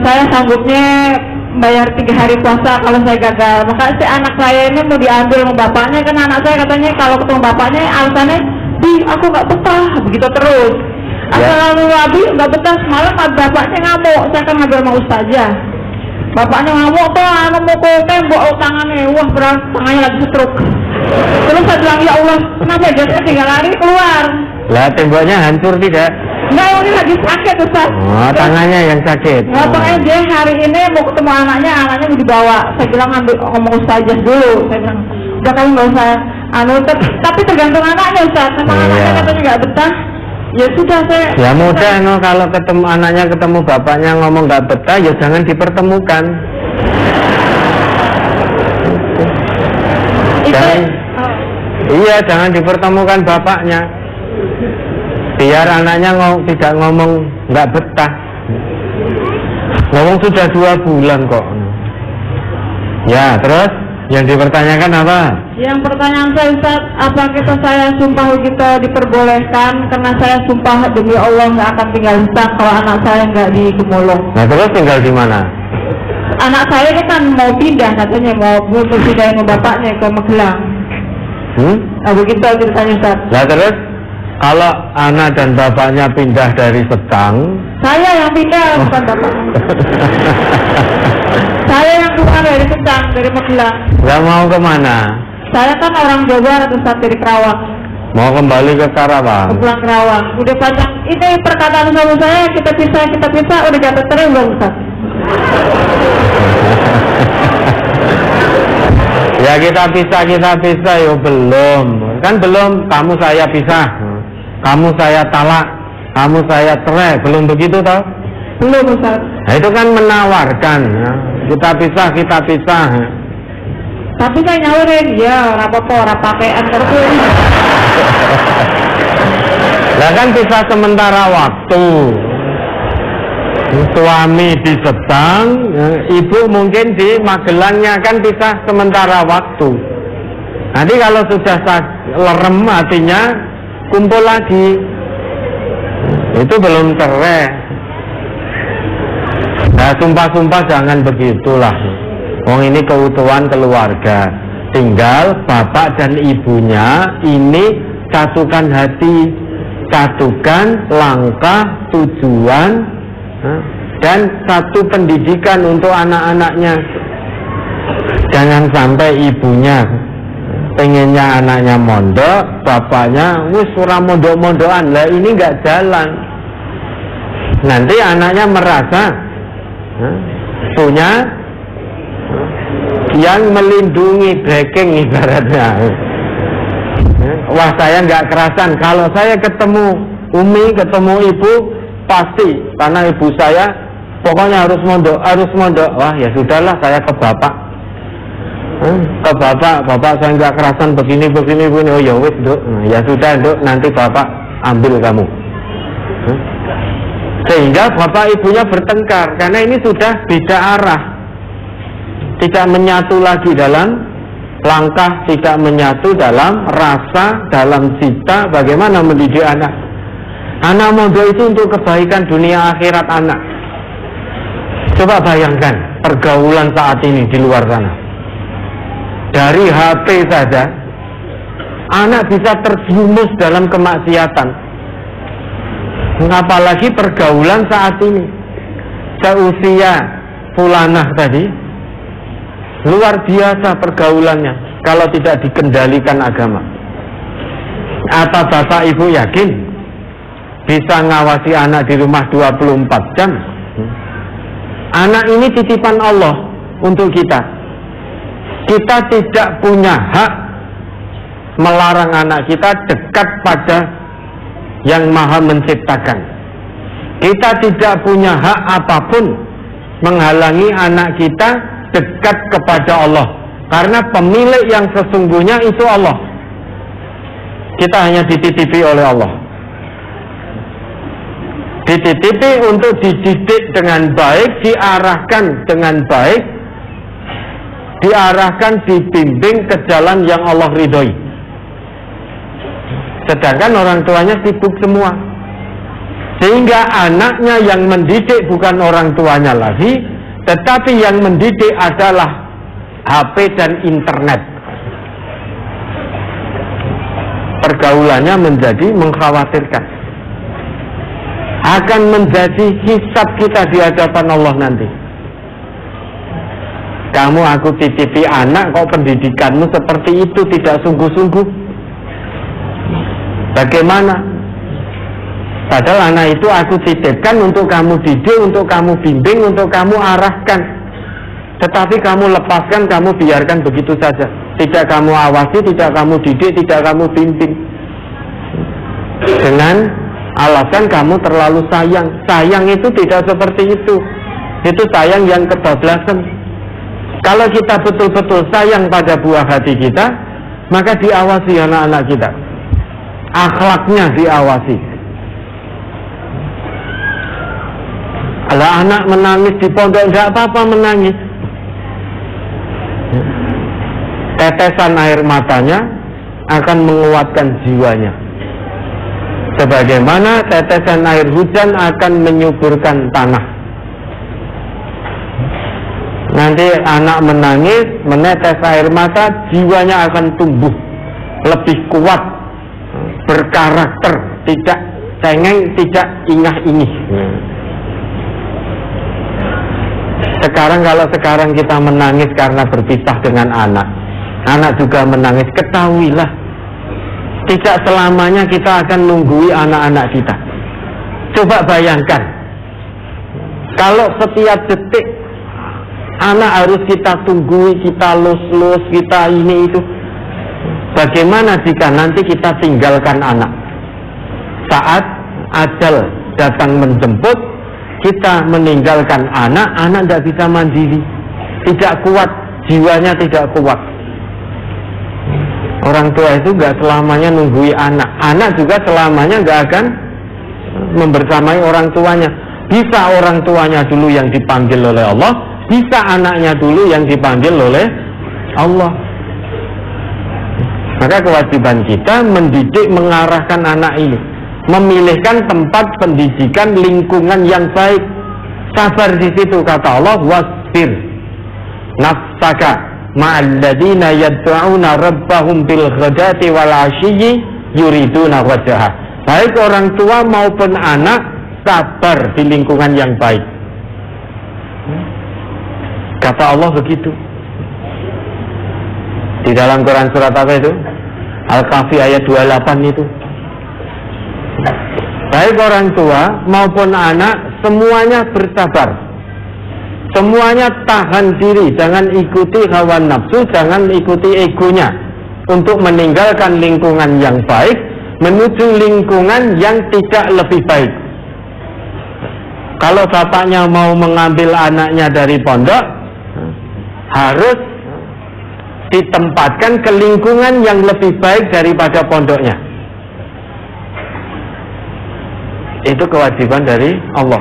saya sanggupnya bayar 3 hari puasa kalau saya gagal? Maka si anak saya ini mau diambil sama bapaknya, kan anak saya katanya kalau ketemu bapaknya alasannya, "Bi, aku nggak betah," begitu terus. Asal Abi nggak betah, semalam bapaknya ngamuk, saya kan ngambil sama ustazah. Bapaknya ngamuk tuh, mau ke tembok tangannya, wah berat, tangannya lagi stroke. Terus saya bilang, ya Allah, kenapa dia 3 hari keluar? Lah temboknya hancur tidak? Enggak, ini lagi sakit Ustaz. Oh, tangannya yang sakit. Nah, pokoknya dia hari ini mau ketemu anaknya mau dibawa. Saya bilang ngomong ustazah dulu. Saya bilang, udah kamu nggak usah tapi tergantung anaknya Ustaz. Memang anaknya katanya nggak betah. Ya sudah saya. Ya mudah no, kalau ketemu anaknya ketemu bapaknya ngomong nggak betah, ya jangan dipertemukan. Iya, jangan dipertemukan bapaknya. Biar anaknya tidak ngomong nggak betah. Ngomong sudah 2 bulan kok. Ya, terus yang dipertanyakan apa? Yang pertanyaan saya Ustaz, apa kita saya sumpah kita diperbolehkan karena saya sumpah demi Allah nggak akan tinggal di Sang kalau anak saya nggak di Gemolong. Nah terus tinggal di mana? Anak saya ini kan mau pindah katanya, mau pindahin ke bapaknya ke Magelang. Nah begitu ceritanya Ustaz. Nah terus kalau anak dan bapaknya pindah dari Setang, saya yang pindah bukan bapaknya. Saya yang keluar dari Setang, dari Magelang. Nggak mau kemana? Saya kan orang Jawa Barat Ustaz, dari Kerawang. Mau kembali ke Karawang. Pulang Kerawang. Udah panjang. Ini perkataan suami saya, kita pisah, udah jatuh terus belum Ustaz? Ya kita pisah, yo belum. Kan belum, kamu saya pisah. Kamu saya talak, kamu saya cerai, belum begitu toh? Belum Ustaz. Nah, itu kan menawarkan, ya. Kita pisah. Tapi saya nyawarin, ya apa-apa, pakaian terus. Lah kan pisah sementara waktu. Suami di Setang, ibu mungkin di Magelangnya, kan pisah sementara waktu. Nanti kalau sudah lerem hatinya, kumpul lagi. Itu belum cerai. Nah sumpah-sumpah jangan begitulah. Wong ini keutuhan keluarga. Tinggal bapak dan ibunya ini satukan hati, satukan langkah, tujuan, dan satu pendidikan untuk anak-anaknya. Jangan sampai ibunya pengennya anaknya mondok, bapaknya wis ora mondok-mondokan. Lah ini nggak jalan. Nanti anaknya merasa punya yang melindungi backing ibaratnya. Wah saya nggak kerasan, kalau saya ketemu Umi, ketemu ibu pasti, karena ibu saya pokoknya harus mondok. Wah ya sudahlah, saya ke bapak. Ke bapak saya nggak kerasan begini. Oh ya wis Duk, ya sudah Duk, nanti bapak ambil kamu. Sehingga bapak ibunya bertengkar karena ini sudah beda arah, tidak menyatu lagi dalam langkah, tidak menyatu dalam rasa, dalam cita. Bagaimana mendidik anak? Anak mondok itu untuk kebaikan dunia akhirat anak. Coba bayangkan pergaulan saat ini di luar sana. Dari HP saja, anak bisa terjerumus dalam kemaksiatan. Apalagi pergaulan saat ini. Seusia fulanah tadi, luar biasa pergaulannya kalau tidak dikendalikan agama. Apa Bapak Ibu yakin bisa ngawasi anak di rumah 24 jam? Anak ini titipan Allah untuk kita. Kita tidak punya hak melarang anak kita dekat pada yang Maha Menciptakan. Kita tidak punya hak apapun menghalangi anak kita dekat kepada Allah, karena pemilik yang sesungguhnya itu Allah. Kita hanya dititipi oleh Allah, dititipi untuk dididik dengan baik, diarahkan dengan baik, diarahkan, dibimbing ke jalan yang Allah ridhoi. Sedangkan orang tuanya sibuk semua, sehingga anaknya yang mendidik bukan orang tuanya lagi, tetapi yang mendidik adalah HP dan internet. Pergaulannya menjadi mengkhawatirkan, akan menjadi hisab kita di hadapan Allah nanti. Kamu aku titipi anak, kok pendidikanmu seperti itu, tidak sungguh-sungguh. Bagaimana? Padahal anak itu aku titipkan untuk kamu didik, untuk kamu bimbing, untuk kamu arahkan. Tetapi kamu lepaskan, kamu biarkan begitu saja. Tidak kamu awasi, tidak kamu didik, tidak kamu bimbing. Dengan alasan kamu terlalu sayang. Sayang itu tidak seperti itu. Itu sayang yang kebablasan. Kalau kita betul-betul sayang pada buah hati kita, maka diawasi anak-anak kita. Akhlaknya diawasi. Kalau anak menangis di pondok, tidak apa-apa menangis. Tetesan air matanya akan menguatkan jiwanya, sebagaimana tetesan air hujan akan menyuburkan tanah. Nanti anak menangis, menetes air mata, jiwanya akan tumbuh lebih kuat, berkarakter, tidak cengeng, tidak ingah-ingih. Sekarang kalau sekarang kita menangis karena berpisah dengan anak, anak juga menangis, ketahuilah tidak selamanya kita akan nunggui anak-anak kita. Coba bayangkan, kalau setiap detik anak harus kita tunggui, kita lus-lus, kita ini itu, bagaimana jika nanti kita tinggalkan anak? Saat ajal datang menjemput, kita meninggalkan anak, anak tidak bisa mandiri, tidak kuat, jiwanya tidak kuat. Orang tua itu nggak selamanya nunggui anak, anak juga selamanya nggak akan membersamai orang tuanya. Bisa orang tuanya dulu yang dipanggil oleh Allah, bisa anaknya dulu yang dipanggil oleh Allah. Maka kewajiban kita mendidik, mengarahkan anak ini, memilihkan tempat pendidikan, lingkungan yang baik. Sabar di situ, kata Allah, wasbir nafsaka ma'alladzina yad'una rabbahum bil ghadati wal 'ashiyyi yuriduna wajhah. Baik orang tua maupun anak, sabar di lingkungan yang baik. Kata Allah begitu. Di dalam Quran surat apa itu? Al-Kahfi ayat 28 itu. Baik orang tua maupun anak, semuanya bersabar, semuanya tahan diri, jangan ikuti hawa nafsu, jangan ikuti egonya, untuk meninggalkan lingkungan yang baik menuju lingkungan yang tidak lebih baik. Kalau bapaknya mau mengambil anaknya dari pondok, harus ditempatkan ke lingkungan yang lebih baik daripada pondoknya. Itu kewajiban dari Allah.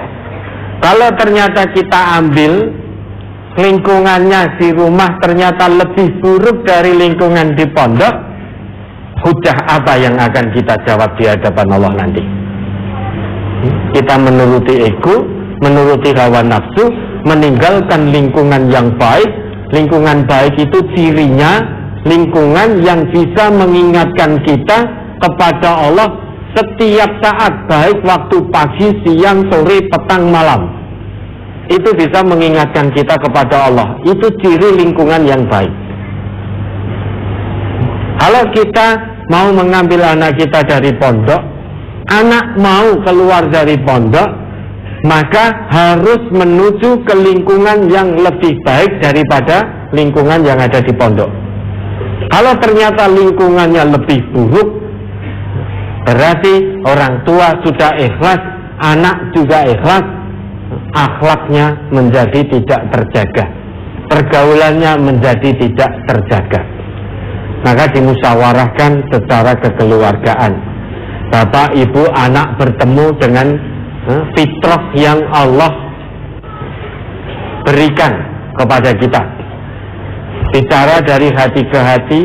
Kalau ternyata kita ambil lingkungannya di rumah ternyata lebih buruk dari lingkungan di pondok, hujah apa yang akan kita jawab di hadapan Allah nanti? Kita menuruti ego, menuruti hawa nafsu, meninggalkan lingkungan yang baik. Lingkungan baik itu cirinya lingkungan yang bisa mengingatkan kita kepada Allah setiap saat, baik waktu pagi, siang, sore, petang, malam. Itu bisa mengingatkan kita kepada Allah. Itu ciri lingkungan yang baik. Kalau kita mau mengambil anak kita dari pondok, anak mau keluar dari pondok, maka harus menuju ke lingkungan yang lebih baik daripada lingkungan yang ada di pondok. Kalau ternyata lingkungannya lebih buruk, berarti orang tua sudah ikhlas, anak juga ikhlas, akhlaknya menjadi tidak terjaga, pergaulannya menjadi tidak terjaga. Maka dimusyawarahkan secara kekeluargaan. Bapak, ibu, anak bertemu dengan fitrah yang Allah berikan kepada kita. Bicara dari hati ke hati,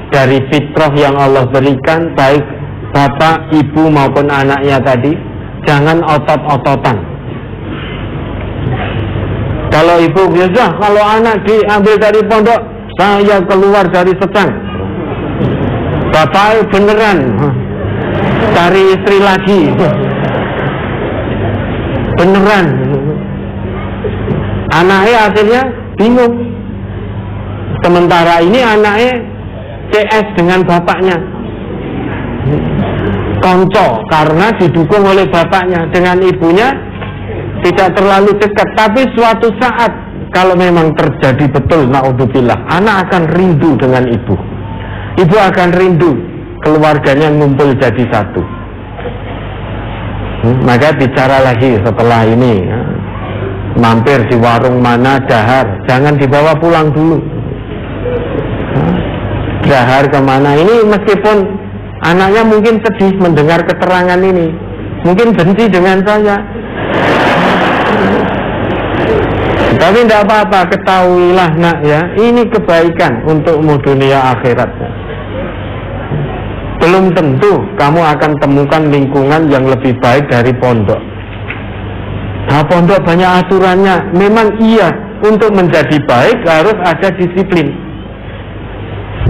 dari fitrah yang Allah berikan, baik bapak, ibu maupun anaknya tadi, jangan otot-ototan. Kalau ibu biasa, kalau anak diambil dari pondok, saya keluar dari sedang. Bapak beneran cari istri lagi, beneran. Anaknya akhirnya bingung. Sementara ini anaknya CS dengan bapaknya, konco karena didukung oleh bapaknya. Dengan ibunya tidak terlalu dekat. Tapi suatu saat kalau memang terjadi betul, naudzubillah, anak akan rindu dengan ibu. Ibu akan rindu keluarganya ngumpul jadi satu. Maka bicara lagi setelah ini, mampir di warung mana, dahar, jangan dibawa pulang dulu. Dahar kemana ini, meskipun anaknya mungkin sedih mendengar keterangan ini, mungkin benci dengan saya, tapi tidak apa-apa, ketahuilah nak ya, ini kebaikan untukmu dunia akhirat. Belum tentu kamu akan temukan lingkungan yang lebih baik dari pondok. Nah, pondok banyak aturannya, memang iya, untuk menjadi baik harus ada disiplin.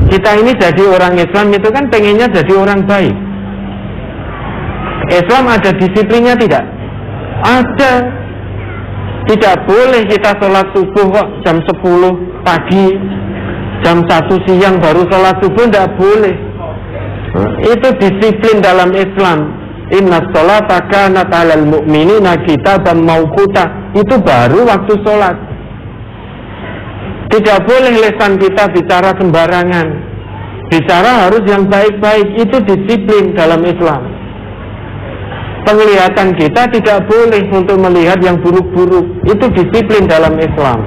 Kita ini jadi orang Islam itu kan pengennya jadi orang baik. Islam ada disiplinnya tidak? Ada. Tidak boleh kita sholat subuh kok jam 10 pagi, jam 1 siang baru sholat subuh, tidak boleh. Itu disiplin dalam Islam. Inna sholata kanat 'alal mu'minina kitaban mauquta. Itu baru waktu sholat. Tidak boleh lisan kita bicara sembarangan. Bicara harus yang baik-baik. Itu disiplin dalam Islam. Penglihatan kita tidak boleh untuk melihat yang buruk-buruk. Itu disiplin dalam Islam.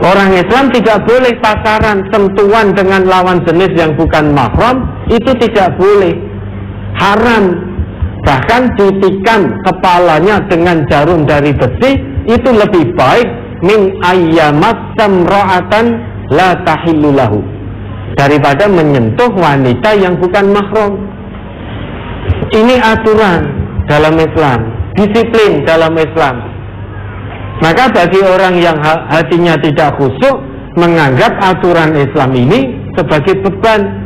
Orang Islam tidak boleh pacaran, sentuhan dengan lawan jenis yang bukan mahram. Itu tidak boleh. Haram. Bahkan ditikam kepalanya dengan jarum dari besi, itu lebih baik min ayyamat samra'atan la tahillu lahu, daripada menyentuh wanita yang bukan mahram. Ini aturan dalam Islam, disiplin dalam Islam. Maka bagi orang yang hatinya tidak khusyuk, menganggap aturan Islam ini sebagai beban.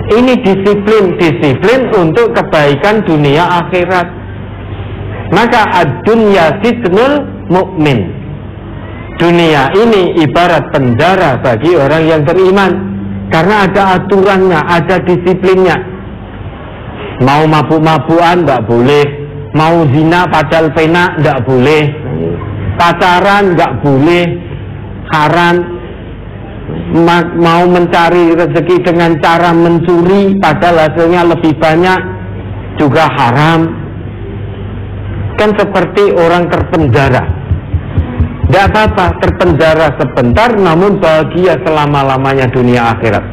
Ini disiplin untuk kebaikan dunia akhirat. Maka ad-dunya sijnul mu'min. Dunia ini ibarat penjara bagi orang yang beriman, karena ada aturannya, ada disiplinnya. Mau mabuk-mabukan tidak boleh, mau zina padahal pena tidak boleh, pacaran tidak boleh, haram. Mau mencari rezeki dengan cara mencuri padahal hasilnya lebih banyak juga haram. Kan seperti orang terpenjara. Tidak apa-apa terpenjara sebentar, namun bahagia selama-lamanya dunia akhirat.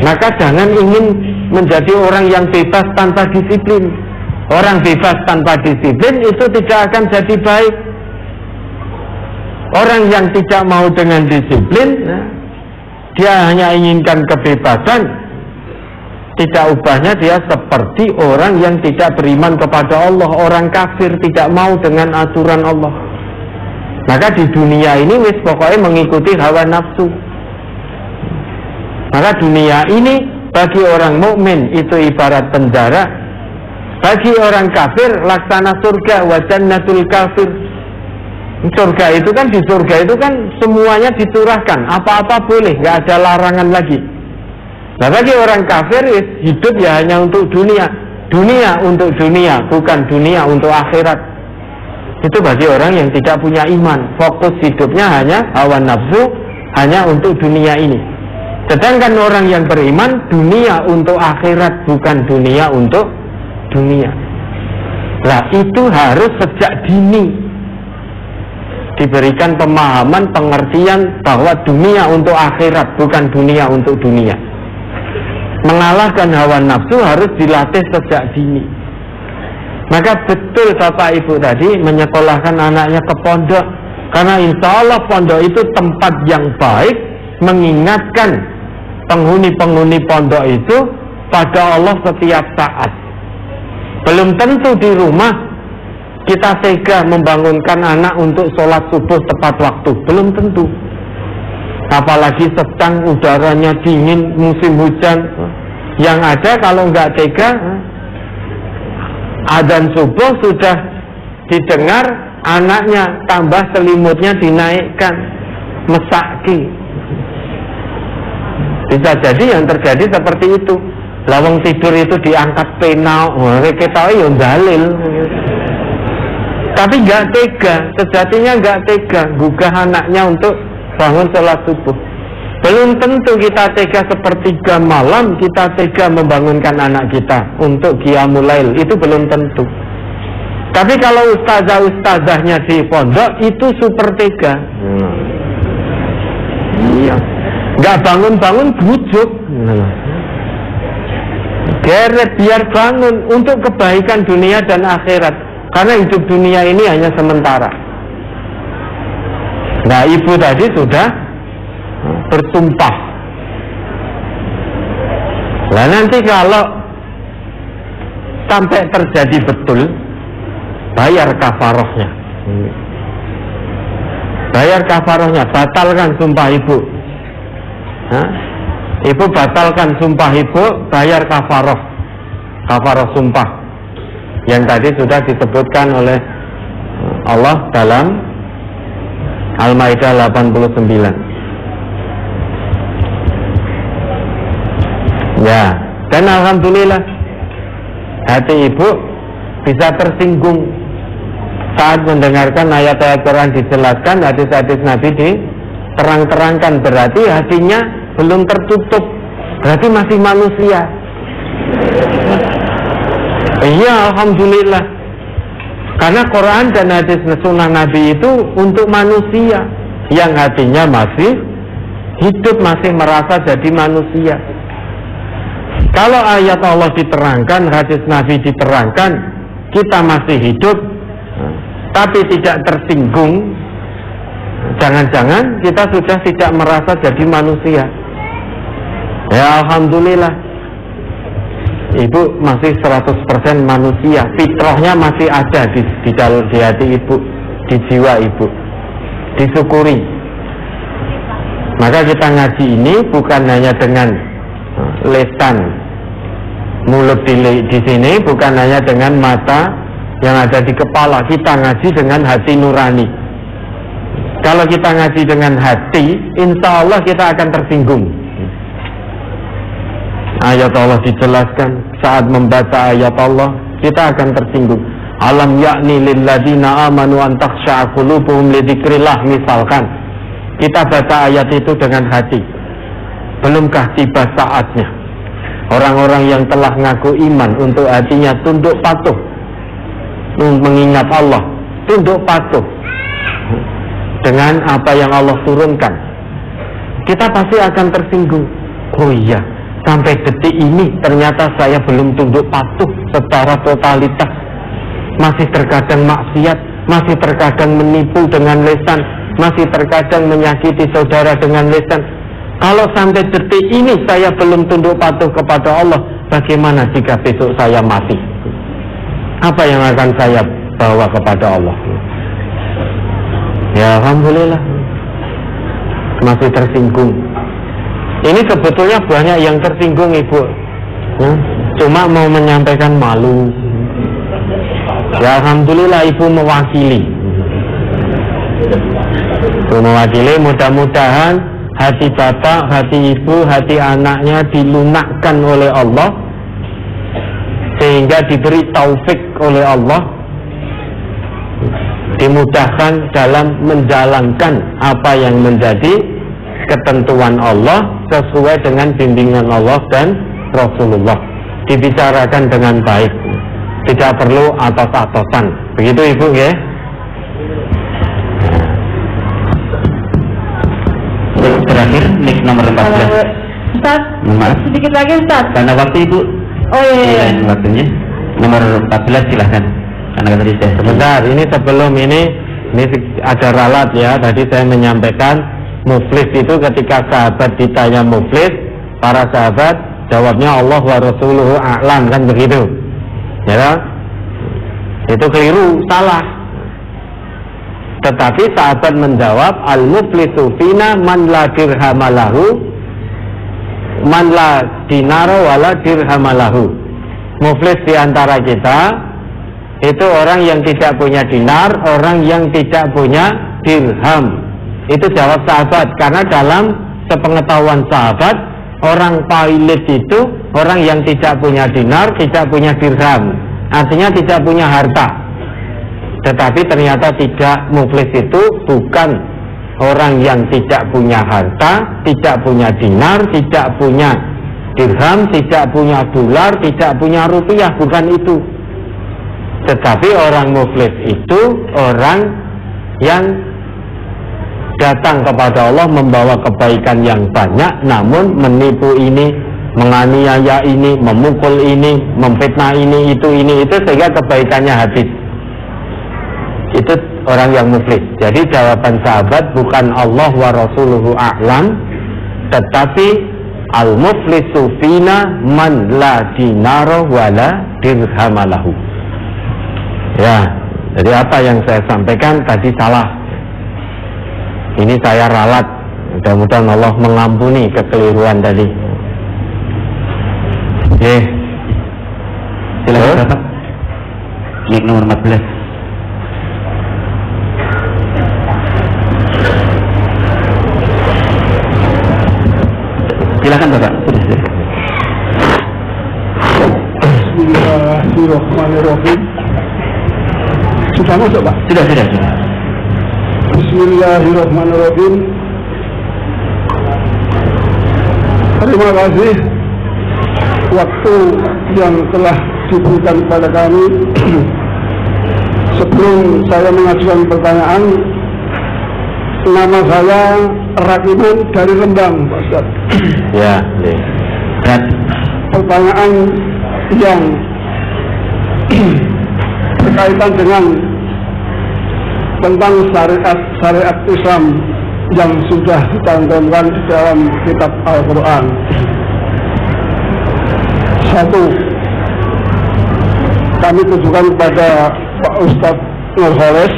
Maka jangan ingin menjadi orang yang bebas tanpa disiplin. Orang bebas tanpa disiplin itu tidak akan jadi baik. Orang yang tidak mau dengan disiplin, dia hanya inginkan kebebasan, tidak ubahnya dia seperti orang yang tidak beriman kepada Allah, orang kafir, tidak mau dengan aturan Allah. Maka di dunia ini wis pokoknya mengikuti hawa nafsu. Maka dunia ini bagi orang mukmin itu ibarat penjara, bagi orang kafir laksana surga, wa jannatul kafir. Surga itu kan, di surga itu kan semuanya dicurahkan, apa-apa boleh, nggak ada larangan lagi. Nah bagi orang kafir hidup ya hanya untuk dunia, dunia untuk dunia, bukan dunia untuk akhirat. Itu bagi orang yang tidak punya iman, fokus hidupnya hanya hawa nafsu, hanya untuk dunia ini. Sedangkan orang yang beriman, dunia untuk akhirat, bukan dunia untuk dunia. Nah itu harus sejak dini diberikan pemahaman, pengertian bahwa dunia untuk akhirat, bukan dunia untuk dunia. Mengalahkan hawa nafsu harus dilatih sejak dini. Maka betul Bapak Ibu tadi menyekolahkan anaknya ke pondok, karena insya Allah pondok itu tempat yang baik, mengingatkan penghuni-penghuni pondok itu pada Allah setiap saat. Belum tentu di rumah kita tega membangunkan anak untuk sholat subuh tepat waktu, belum tentu. Apalagi sedang udaranya dingin, musim hujan. Yang ada kalau nggak tega, adzan subuh sudah didengar, anaknya tambah selimutnya dinaikkan, mesaki. Bisa jadi yang terjadi seperti itu. Lawang tidur itu diangkat penau, kita yang dalil. Tapi nggak tega, sejatinya nggak tega gugah anaknya untuk bangun sholat subuh. Belum tentu kita tega sepertiga malam, kita tega membangunkan anak kita untuk qiyamul lail, itu belum tentu. Tapi kalau ustazah-ustazahnya di pondok itu super tega. Iya, nggak bangun-bangun bujuk. Geret biar bangun untuk kebaikan dunia dan akhirat. Karena hidup dunia ini hanya sementara. Nah ibu tadi sudah bersumpah. Nah nanti kalau sampai terjadi betul, bayar kafarohnya. Bayar kafarohnya, batalkan sumpah ibu. Ibu batalkan sumpah ibu, bayar kafaroh. Kafaroh sumpah yang tadi sudah disebutkan oleh Allah dalam Al-Maidah 89. Ya, dan alhamdulillah hati ibu bisa tersinggung saat mendengarkan ayat-ayat Quran dijelaskan, hadis-hadis Nabi diterang-terangkan. Berarti hatinya belum tertutup, berarti masih manusia. Iya, alhamdulillah. Karena Quran dan hadis sunnah Nabi itu untuk manusia yang hatinya masih hidup, masih merasa jadi manusia. Kalau ayat Allah diterangkan, hadis Nabi diterangkan, kita masih hidup tapi tidak tersinggung, jangan-jangan kita sudah tidak merasa jadi manusia. Ya alhamdulillah, ibu masih 100% manusia, fitrahnya masih ada di hati ibu, di jiwa ibu, disyukuri. Maka kita ngaji ini bukan hanya dengan lesan, mulut di sini, bukan hanya dengan mata yang ada di kepala. Kita ngaji dengan hati nurani. Kalau kita ngaji dengan hati, insya Allah kita akan tersinggung. Ayat Allah dijelaskan, saat membaca ayat Allah kita akan tersinggung. Alam yakni lilladzina amanu an takhsha'a qulubuhum li dzikrillah, misalkan kita baca ayat itu dengan hati. Belumkah tiba saatnya orang-orang yang telah ngaku iman untuk hatinya tunduk patuh mengingat Allah, tunduk patuh dengan apa yang Allah turunkan. Kita pasti akan tersinggung. Oh iya, sampai detik ini ternyata saya belum tunduk patuh secara totalitas. Masih terkadang maksiat, masih terkadang menipu dengan lisan, masih terkadang menyakiti saudara dengan lisan. Kalau sampai detik ini saya belum tunduk patuh kepada Allah, bagaimana jika besok saya mati? Apa yang akan saya bawa kepada Allah? Ya alhamdulillah, masih tersinggung. Ini sebetulnya banyak yang tersinggung ibu, cuma mau menyampaikan malu. Ya alhamdulillah ibu mewakili. Mudah-mudahan hati bapak, hati ibu, hati anaknya dilunakkan oleh Allah, sehingga diberi taufik oleh Allah, dimudahkan dalam menjalankan apa yang menjadi ketentuan Allah sesuai dengan bimbingan Allah dan Rasulullah, dibicarakan dengan baik, tidak perlu atos-atosan. Begitu ibu ya. Terakhir nik nomor 14. Ustaz, Maaf, sedikit lagi Ustaz. karena waktu ibu Oh iya. waktunya nomor 14 silahkan. Karena tadi saya Sebentar, ini sebelum ini ada ralat ya. Tadi saya menyampaikan muflis itu ketika sahabat ditanya muflis, para sahabat jawabnya Allah wa Rasuluhu a'lam, kan begitu. Ya, itu keliru, salah. Tetapi sahabat menjawab, al-muflisu fina man la dirhamalahu, man la dinara wala dirhamalahu. Muflis di antara kita itu orang yang tidak punya dinar, orang yang tidak punya dirham. Itu jawab sahabat, karena dalam sepengetahuan sahabat, orang pailit itu orang yang tidak punya dinar, tidak punya dirham, artinya tidak punya harta. Tetapi ternyata tidak, muflis itu bukan orang yang tidak punya harta, tidak punya dinar, tidak punya dirham, tidak punya dolar, tidak punya rupiah, bukan itu. Tetapi orang muflis itu orang yang datang kepada Allah membawa kebaikan yang banyak, namun menipu ini, menganiaya ini, memukul ini, memfitnah ini, itu sehingga kebaikannya habis. Itu orang yang muflis. Jadi jawaban sahabat bukan Allah wa Rasuluhu a'lam, tetapi al-muflisu fina man la dinara wala dirhamalahu. Ya, jadi apa yang saya sampaikan tadi salah. Ini saya ralat. Mudah-mudahan Allah mengampuni kekeliruan tadi. Oke. silakan Bapak. Nik nomor 14. Silakan Bapak. Bismillahirrahmanirrahim. Sudah masuk Pak? Sudah. Bismillahirrahmanirrahim. Terima kasih waktu yang telah diberikan kepada kami. Sebelum saya mengajukan pertanyaan, nama saya Rakiman dari Rembang, Pak Ustaz. Ya. Pertanyaan yang berkaitan dengan tentang syariat Islam yang sudah dicantumkan di dalam kitab Al-Quran. Satu, kami tujukan kepada Pak Ustadz Nurholis.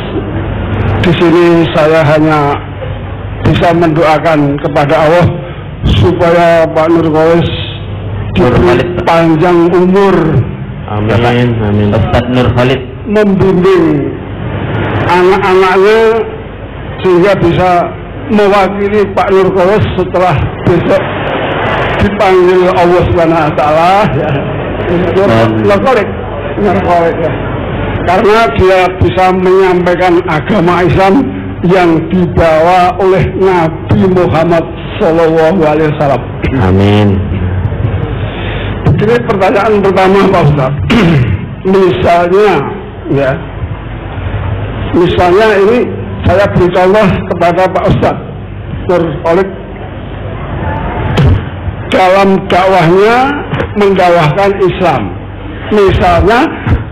Di sini saya hanya bisa mendoakan kepada Allah supaya Pak Nurholis diberi panjang umur. Amin. Ustadz Nurholis Membimbing anak-anaknya sehingga bisa mewakili Pak Nurholis setelah besok dipanggil Allah Subhanahu wa taala ya. Nurholis ya. Karena dia bisa menyampaikan agama Islam yang dibawa oleh Nabi Muhammad Sallallahu Alaihi Wasallam. Amin. Ini pertanyaan pertama Pak Ustaz. Misalnya ini saya beri contoh kepada Pak Ustaz Nurholis dalam dakwahnya mendakwahkan Islam. Misalnya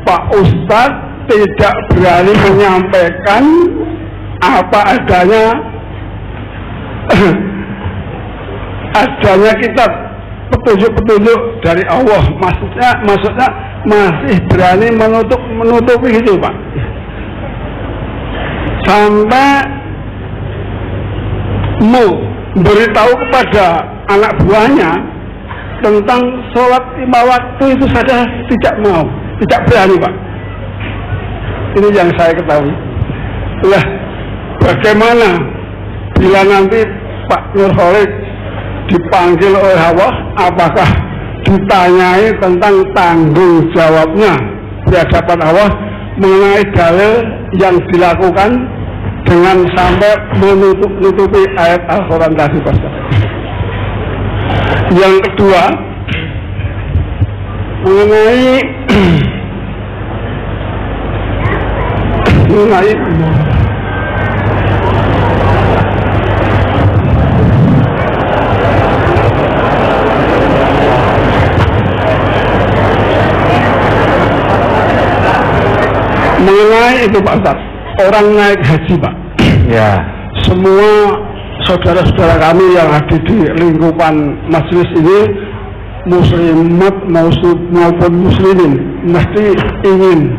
Pak Ustadz tidak berani menyampaikan apa adanya kitab petunjuk-petunjuk dari Allah, maksudnya masih berani menutupi gitu Pak, sampai mau beritahu kepada anak buahnya tentang sholat 5 waktu itu saja tidak mau, tidak berani Pak. Ini yang saya ketahui. Lah, bagaimana bila nanti Pak Nurholis dipanggil oleh Allah, apakah ditanyai tentang tanggung jawabnya di hadapan Allah mengenai dalil yang dilakukan dengan sampai menutupi ayat Al-Quran tadi Pak. Yang kedua, mengenai itu Pak Ustaz, orang naik haji Pak. Ya. Semua saudara-saudara kami yang ada di lingkupan majelis ini, muslimat maupun muslimin, mesti ingin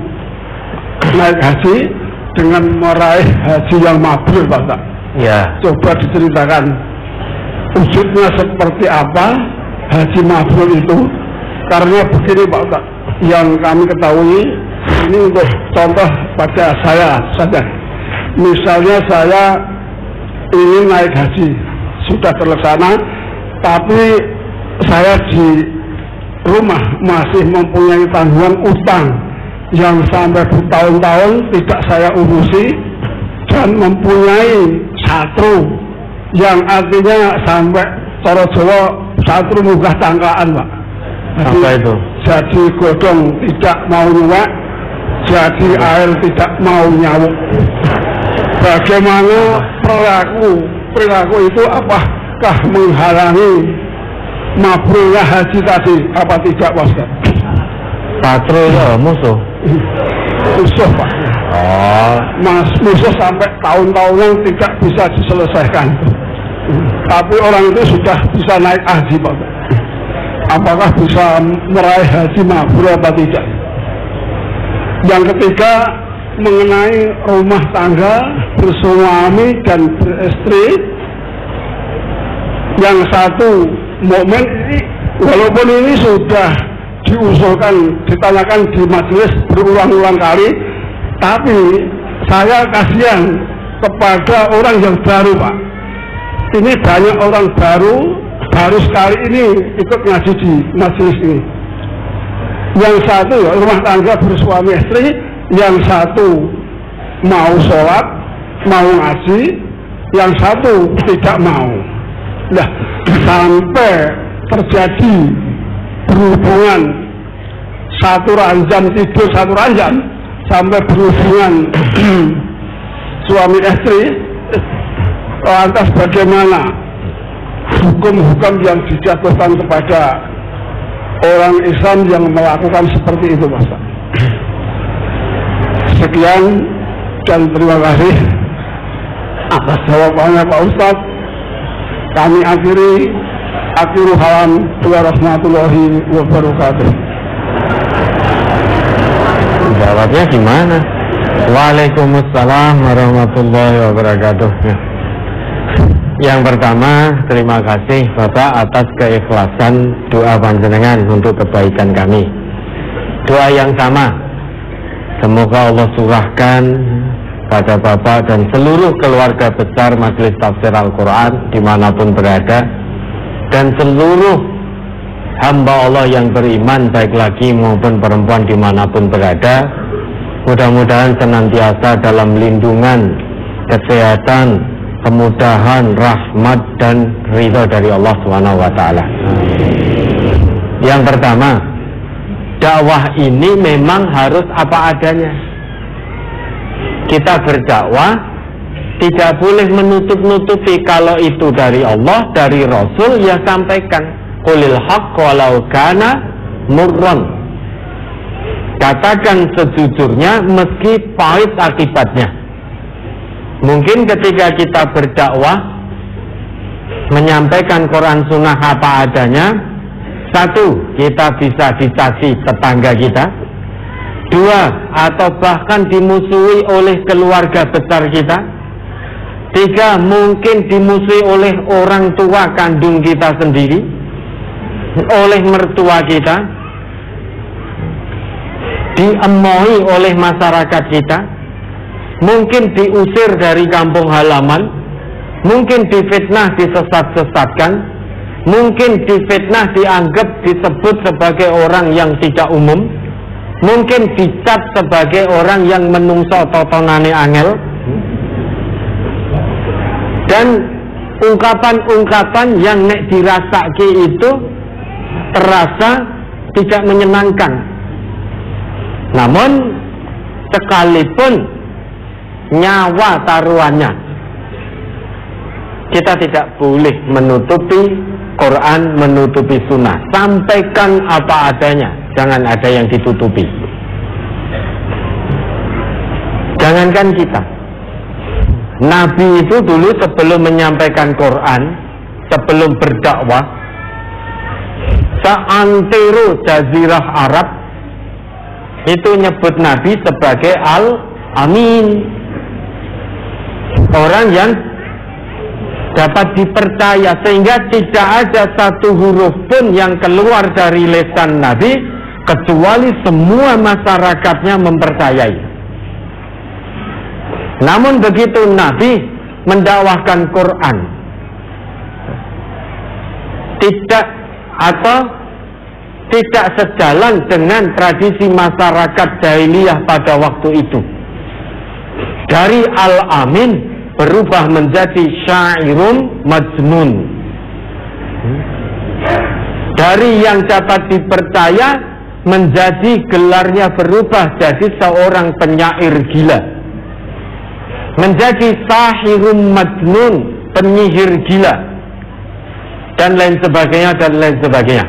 naik haji dengan meraih haji yang mabrur Pak Ustaz. Ya. Coba diceritakan wujudnya seperti apa haji mabrur itu. Karena begini Pak Ustaz, yang kami ketahui, ini untuk contoh pada saya saja. Misalnya saya ingin naik haji, sudah terlaksana, tapi saya di rumah masih mempunyai tanggungan utang yang sampai bertahun-tahun tidak saya urusi, dan mempunyai satru yang artinya sampai cara Jawa satru munggah tangkaan Pak. Apa itu? Jadi godong tidak mau nyuwek, jadi air tidak mau nyawuk. Bagaimana perilaku itu apakah menghalangi mabrurnya haji tadi apa tidak Pak Ustaz? Satru ya musuh. Musuh Pak. Oh. Musuh sampai tahun-tahunan tidak bisa diselesaikan. Tapi orang itu sudah bisa naik haji Pak. Apakah bisa meraih haji mabrur apa tidak? Yang ketiga, mengenai rumah tangga bersuami dan beristri. Yang satu, momen ini walaupun ini sudah diusulkan, ditanyakan di majelis berulang-ulang kali, tapi saya kasihan kepada orang yang baru Pak. Ini banyak orang baru sekali ini ikut ngaji di majelis ini. Yang satu ya, rumah tangga bersuami istri, yang satu mau sholat, mau ngaji, yang satu tidak mau. Nah, sampai terjadi berhubungan satu ranjang tidur satu ranjang, sampai berhubungan suami istri. Lantas bagaimana hukum-hukum yang dijatuhkan kepada orang Islam yang melakukan seperti itu Mas? Sekian dan terima kasih atas jawabannya Pak Ustaz. Kami akhiru halam warahmatullahi wabarakatuh. Jawabnya gimana? Waalaikumsalam warahmatullahi wabarakatuh. Yang pertama, terima kasih Bapak atas keikhlasan doa panjenengan untuk kebaikan kami. Doa yang sama, semoga Allah surahkan pada Bapak dan seluruh keluarga besar Majelis Tafsir Al-Quran dimanapun berada, dan seluruh hamba Allah yang beriman baik laki maupun perempuan dimanapun berada. Mudah-mudahan senantiasa dalam lindungan, kesehatan, kemudahan, rahmat dan ridha dari Allah SWT. Yang pertama, dakwah ini memang harus apa adanya. Kita berdakwah tidak boleh menutup-nutupi. Kalau itu dari Allah, dari Rasul, ya sampaikan. Qulil haqq walau kana murran. Katakan sejujurnya meski pahit akibatnya. Mungkin ketika kita berdakwah menyampaikan Quran Sunnah apa adanya, Satu, kita bisa dicaci tetangga kita. Dua, atau bahkan dimusuhi oleh keluarga besar kita. Tiga, mungkin dimusuhi oleh orang tua kandung kita sendiri, oleh mertua kita, diemoi oleh masyarakat kita, mungkin diusir dari kampung halaman, mungkin difitnah, disesat-sesatkan, mungkin difitnah dianggap disebut sebagai orang yang tidak umum, mungkin dicap sebagai orang yang menungso totonane angel, dan ungkapan-ungkapan yang nek dirasake itu terasa tidak menyenangkan. Namun sekalipun nyawa taruhannya, kita tidak boleh menutupi Quran, menutupi sunnah. Sampaikan apa adanya, jangan ada yang ditutupi. Jangankan kita, Nabi itu dulu sebelum menyampaikan Quran, sebelum berdakwah, seantero jazirah Arab itu nyebut Nabi sebagai Al-Amin, orang yang dapat dipercaya, sehingga tidak ada satu huruf pun yang keluar dari lisan Nabi kecuali semua masyarakatnya mempercayai. Namun begitu Nabi mendakwahkan Quran, tidak sejalan dengan tradisi masyarakat jahiliyah pada waktu itu. Dari Al-Amin berubah menjadi syairun majnun. Dari yang dapat dipercaya menjadi gelarnya berubah jadi seorang penyair gila, menjadi sahirun majnun, penyihir gila, dan lain sebagainya dan lain sebagainya.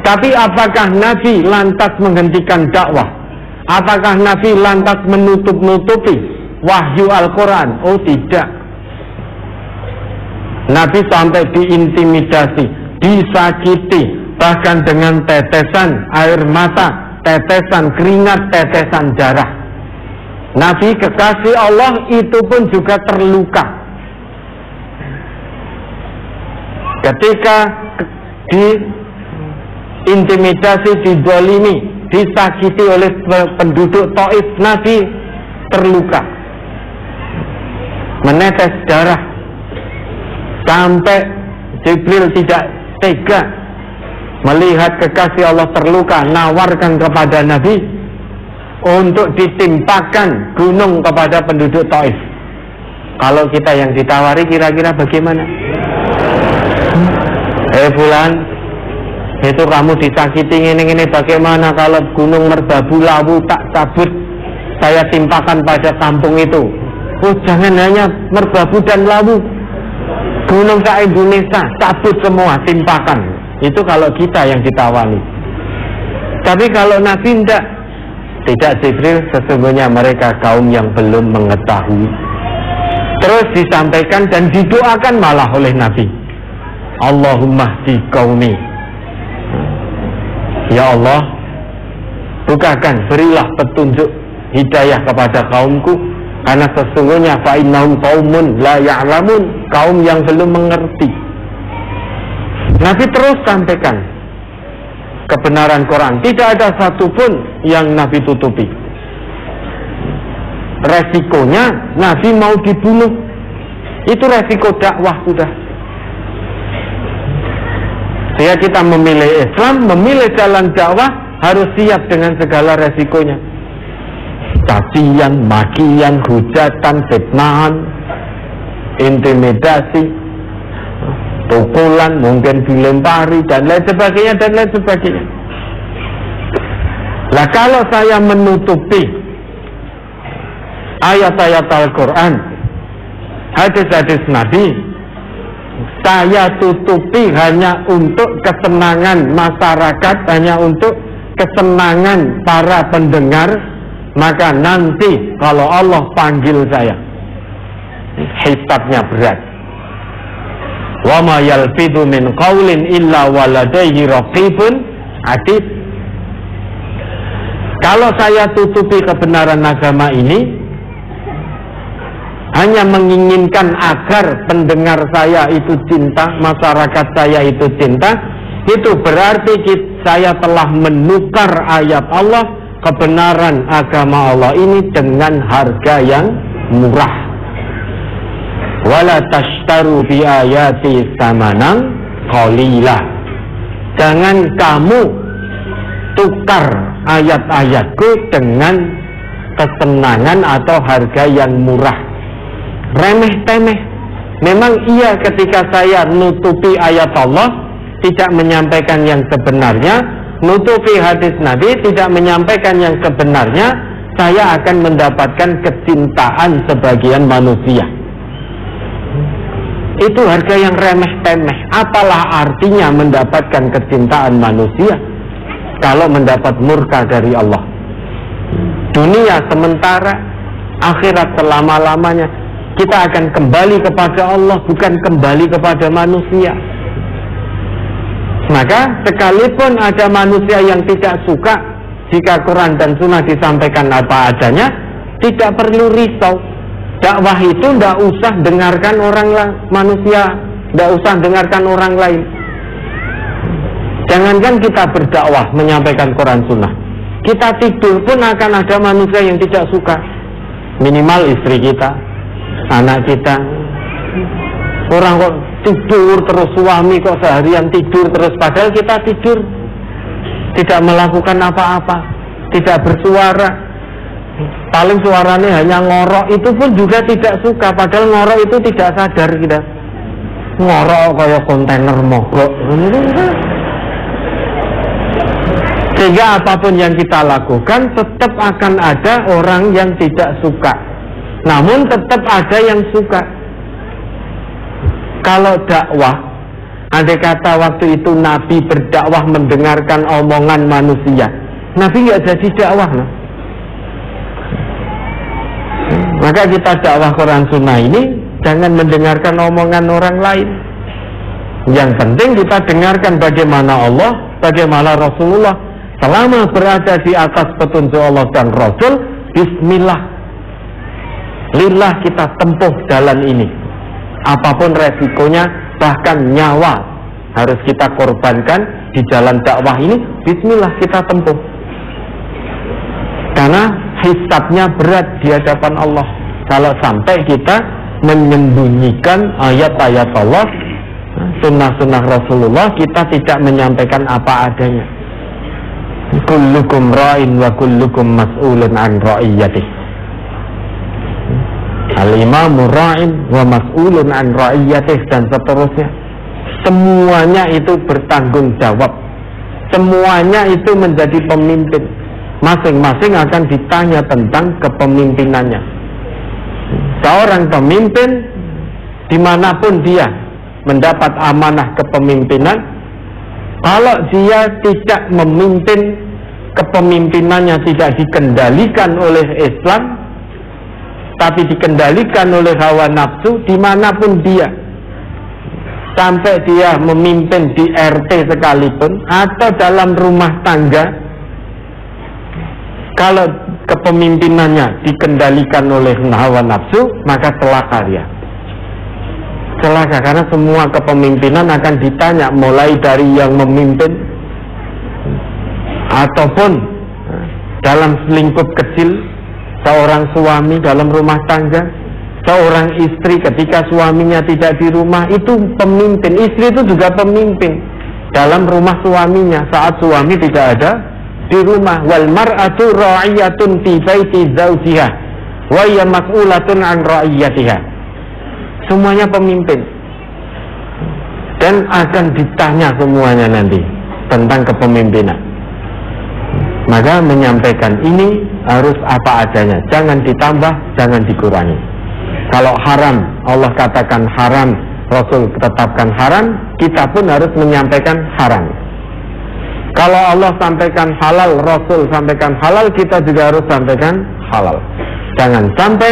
Tapi apakah Nabi lantas menghentikan dakwah? Apakah Nabi lantas menutup-nutupi wahyu Al-Quran? Oh tidak. Nabi sampai diintimidasi, disakiti, bahkan dengan tetesan air mata, tetesan keringat, tetesan darah. Nabi kekasih Allah itu pun juga terluka ketika diintimidasi, dizalimi, disakiti oleh penduduk Taif. Nabi terluka, menetes darah, sampai Jibril tidak tega melihat kekasih Allah terluka, nawarkan kepada Nabi untuk ditimpakan gunung kepada penduduk Taif. Kalau kita yang ditawari kira-kira bagaimana? Fulan, itu kamu disakiti ini bagaimana kalau gunung merbabu lawu tak cabut, saya timpakan pada kampung itu? Oh jangan hanya merbabu dan lawu, gunung se-Indonesia cabut semua, timpakan. Itu kalau kita yang ditawari. Tapi kalau Nabi tidak, Jibril, sesungguhnya mereka kaum yang belum mengetahui. Terus disampaikan dan didoakan malah oleh Nabi, Allahumma hdi qaumi, ya Allah, bukakan, berilah petunjuk hidayah kepada kaumku, karena sesungguhnya fa innahum qaumun la ya'lamun, kaum yang belum mengerti. Nabi terus sampaikan kebenaran Quran, tidak ada satupun yang Nabi tutupi. Resikonya Nabi mau dibunuh, itu resiko dakwah sudah. Sehingga kita memilih Islam, memilih jalan dakwah, harus siap dengan segala resikonya. Cacian, makian, hujatan, fitnahan, intimidasi, pukulan, mungkin dilempari, dan lain sebagainya, dan lain sebagainya. Nah kalau saya menutupi ayat-ayat Al-Quran, hadis-hadis Nabi, saya tutupi hanya untuk kesenangan masyarakat, hanya untuk kesenangan para pendengar, maka nanti kalau Allah panggil saya, hisabnya berat. Wa ma yalfidu min qaulin illa waladaihi raqibun atid. Kalau saya tutupi kebenaran agama ini hanya menginginkan agar pendengar saya itu cinta, masyarakat saya itu cinta, itu berarti saya telah menukar ayat Allah, kebenaran agama Allah ini dengan harga yang murah. Wala tashtaru bi ayati samanan qalila. Jangan kamu tukar ayat-ayatku dengan kesenangan atau harga yang murah, remeh-temeh. Memang iya, ketika saya nutupi ayat Allah, tidak menyampaikan yang sebenarnya, nutupi hadis Nabi, tidak menyampaikan yang sebenarnya, saya akan mendapatkan kecintaan sebagian manusia. Itu harga yang remeh-temeh. Apalah artinya mendapatkan kecintaan manusia kalau mendapat murka dari Allah? Dunia sementara, akhirat selama-lamanya. Kita akan kembali kepada Allah, bukan kembali kepada manusia. Maka sekalipun ada manusia yang tidak suka jika Quran dan Sunnah disampaikan apa adanya, tidak perlu risau. Dakwah itu tidak usah dengarkan orang manusia, tidak usah dengarkan orang lain. Jangankan kita berdakwah menyampaikan Quran Sunnah, kita tidur pun akan ada manusia yang tidak suka. Minimal istri kita, anak kita. Orang kok tidur terus, suami kok seharian tidur terus, padahal kita tidur, tidak melakukan apa-apa, tidak bersuara. Paling suaranya hanya ngorok, itu pun juga tidak suka, padahal ngorok itu tidak sadar kita. Ngorok kayak kontainer mogok. Sehingga apapun yang kita lakukan tetap akan ada orang yang tidak suka, namun tetap ada yang suka. Kalau dakwah, andai kata waktu itu Nabi berdakwah mendengarkan omongan manusia, Nabi nggak jadi dakwah, nah. Maka kita dakwah Quran Sunnah ini jangan mendengarkan omongan orang lain. Yang penting kita dengarkan bagaimana Allah, bagaimana Rasulullah. Selama berada di atas petunjuk Allah dan Rasul, bismillah, lillah kita tempuh jalan ini. Apapun resikonya, bahkan nyawa harus kita korbankan di jalan dakwah ini, bismillah kita tempuh. Karena hisabnya berat di hadapan Allah kalau sampai kita menyembunyikan ayat-ayat Allah, sunnah-sunnah Rasulullah, kita tidak menyampaikan apa adanya. Kullukum ra'in wa kullukum mas'ulun an ra'iyatih. Al-imamu ra'in wa mas'ulun an ra'iyatih, dan seterusnya. Semuanya itu bertanggung jawab, semuanya itu menjadi pemimpin. Masing-masing akan ditanya tentang kepemimpinannya. Seorang pemimpin dimanapun dia mendapat amanah kepemimpinan, kalau dia tidak memimpin, kepemimpinannya tidak dikendalikan oleh Islam, tapi dikendalikan oleh hawa nafsu, dimanapun dia, sampai dia memimpin di RT sekalipun atau dalam rumah tangga, kalau kepemimpinannya dikendalikan oleh hawa nafsu, maka celaka dia. Celaka, karena semua kepemimpinan akan ditanya, mulai dari yang memimpin ataupun dalam lingkup kecil, seorang suami dalam rumah tangga, seorang istri ketika suaminya tidak di rumah, itu pemimpin. Istri itu juga pemimpin dalam rumah suaminya saat suami tidak ada di rumah. Wal mar'atu ra'iyatun fi baiti zawjiha wa hiya mas'ulatun an ra'iyatiha. Semuanya pemimpin dan akan ditanya semuanya nanti tentang kepemimpinan. Maka menyampaikan ini harus apa adanya, jangan ditambah, jangan dikurangi. Kalau haram, Allah katakan haram, Rasul tetapkan haram, kita pun harus menyampaikan haram. Kalau Allah sampaikan halal, Rasul sampaikan halal, kita juga harus sampaikan halal. Jangan sampai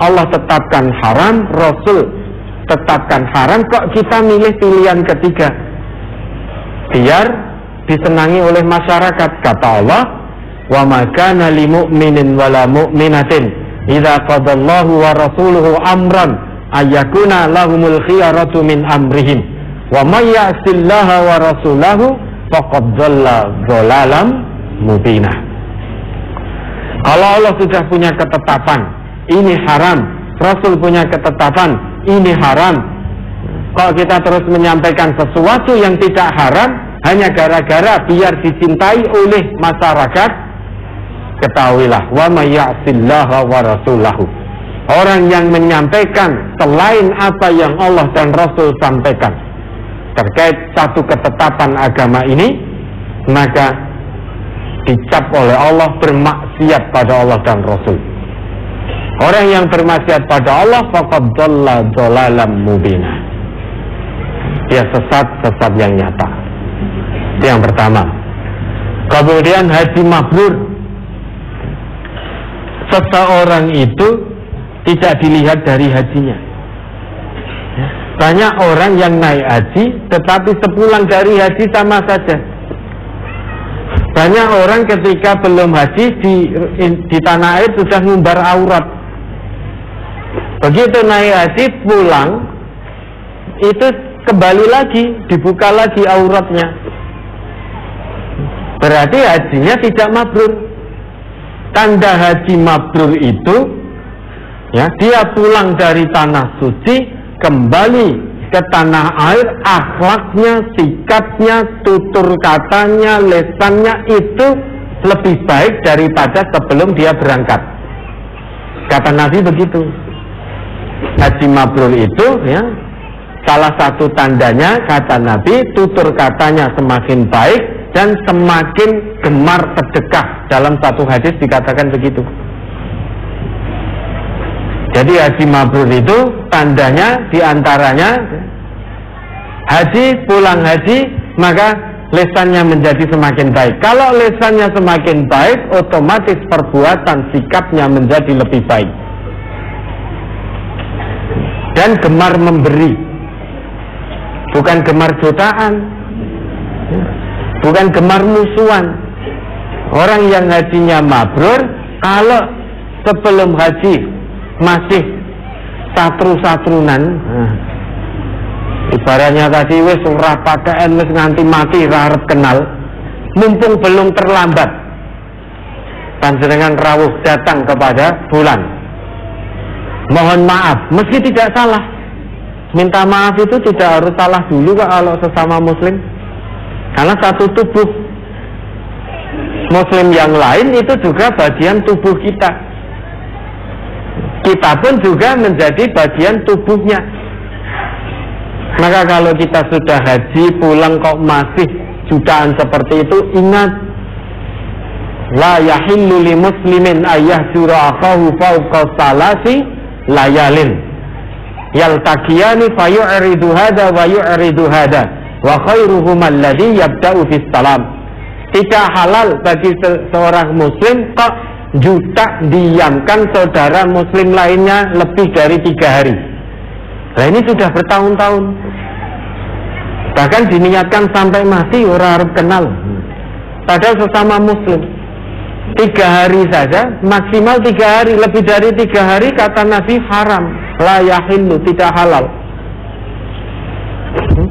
Allah tetapkan haram, Rasul tetapkan haram, kok kita milih pilihan ketiga biar disenangi oleh masyarakat? Kata Allah, wa ma kana lil mu'minin wala mu'minatin idza qadallahu wa rasuluhu amran ayyakuna lahumul khiyaratu min amrihim wa may ya'sillaha wa rasulahu faqad dhalla dhalalan mubina. Kalau Allah sudah punya ketetapan ini haram, Rasul punya ketetapan ini haram, kok kita terus menyampaikan sesuatu yang tidak haram hanya gara-gara biar dicintai oleh masyarakat? Ketahuilah, wa may ya'sillaha wa rasulahu, orang yang menyampaikan selain apa yang Allah dan Rasul sampaikan terkait satu ketetapan agama ini, maka dicap oleh Allah bermaksiat pada Allah dan Rasul. Orang yang bermaksiat pada Allah faqad dhalla dhalalan mubina, dia sesat yang nyata. Itu yang pertama. Kemudian haji mabrur, seseorang itu tidak dilihat dari hajinya. Banyak orang yang naik haji tetapi sepulang dari haji sama saja. Banyak orang ketika belum haji di tanah air sudah ngumbar aurat. Begitu naik haji pulang itu kembali lagi, dibuka lagi auratnya. Berarti hajinya tidak mabrur. Tanda haji mabrur itu ya, dia pulang dari tanah suci kembali ke tanah air, akhlaknya, sikapnya, tutur katanya, lesannya itu lebih baik daripada sebelum dia berangkat. Kata Nabi begitu. Haji mabrur itu ya, salah satu tandanya kata Nabi, tutur katanya semakin baik dan semakin gemar sedekah. Dalam satu hadis dikatakan begitu. Jadi haji mabrur itu tandanya diantaranya haji, pulang haji maka lesannya menjadi semakin baik. Kalau lesannya semakin baik, otomatis perbuatan sikapnya menjadi lebih baik. Dan gemar memberi, bukan gemar jutaan, bukan gemar musuhan. Orang yang hajinya mabrur, kalau sebelum haji masih satru-satrunan, ibaratnya tadi wis ora pakaian wis nganti mati ra arep kenal, mumpung belum terlambat panjenengan rawuh datang kepada bulan, mohon maaf, meski tidak salah. Minta maaf itu tidak harus salah dulu kalau sesama muslim, karena satu tubuh. Muslim yang lain itu juga bagian tubuh kita. Kita pun juga menjadi bagian tubuhnya. Maka kalau kita sudah haji pulang kok masih jutaan seperti itu, ingat, la yahillu li muslimin ayyahjura akahu fawqa salasi layalin yaltaqiyani fayu'ridu hada wa yu'ridu hada wa khairuhum alladhi yabda'u bis salam. Tidak halal bagi seorang muslim kok juta diamkan saudara muslim lainnya lebih dari 3 hari. Nah ini sudah bertahun-tahun, bahkan diniatkan sampai mati orang harus kenal. Padahal sesama muslim 3 hari saja, maksimal 3 hari. Lebih dari 3 hari kata Nabi haram, la yahillu, tidak halal.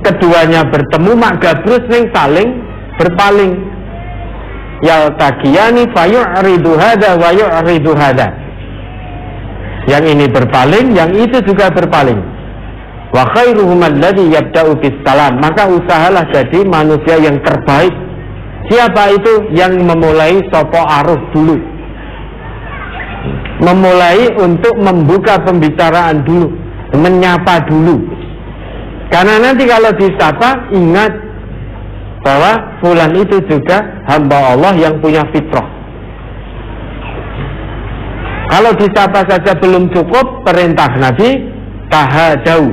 Keduanya bertemu mak gabrus ning saling berpaling. Yaltaqiyani fayu'ridu hada wa yu'ridu hada. Yang ini berpaling, yang itu juga berpaling. Wa khairuhum alladhi yabda'u bis salam. Maka usahalah jadi manusia yang terbaik. Siapa itu? Yang memulai sopo aruf dulu, memulai untuk membuka pembicaraan dulu, menyapa dulu. Karena nanti kalau disapa, ingat bahwa fulan itu juga hamba Allah yang punya fitrah. Kalau disapa saja belum cukup, perintah Nabi tahadau,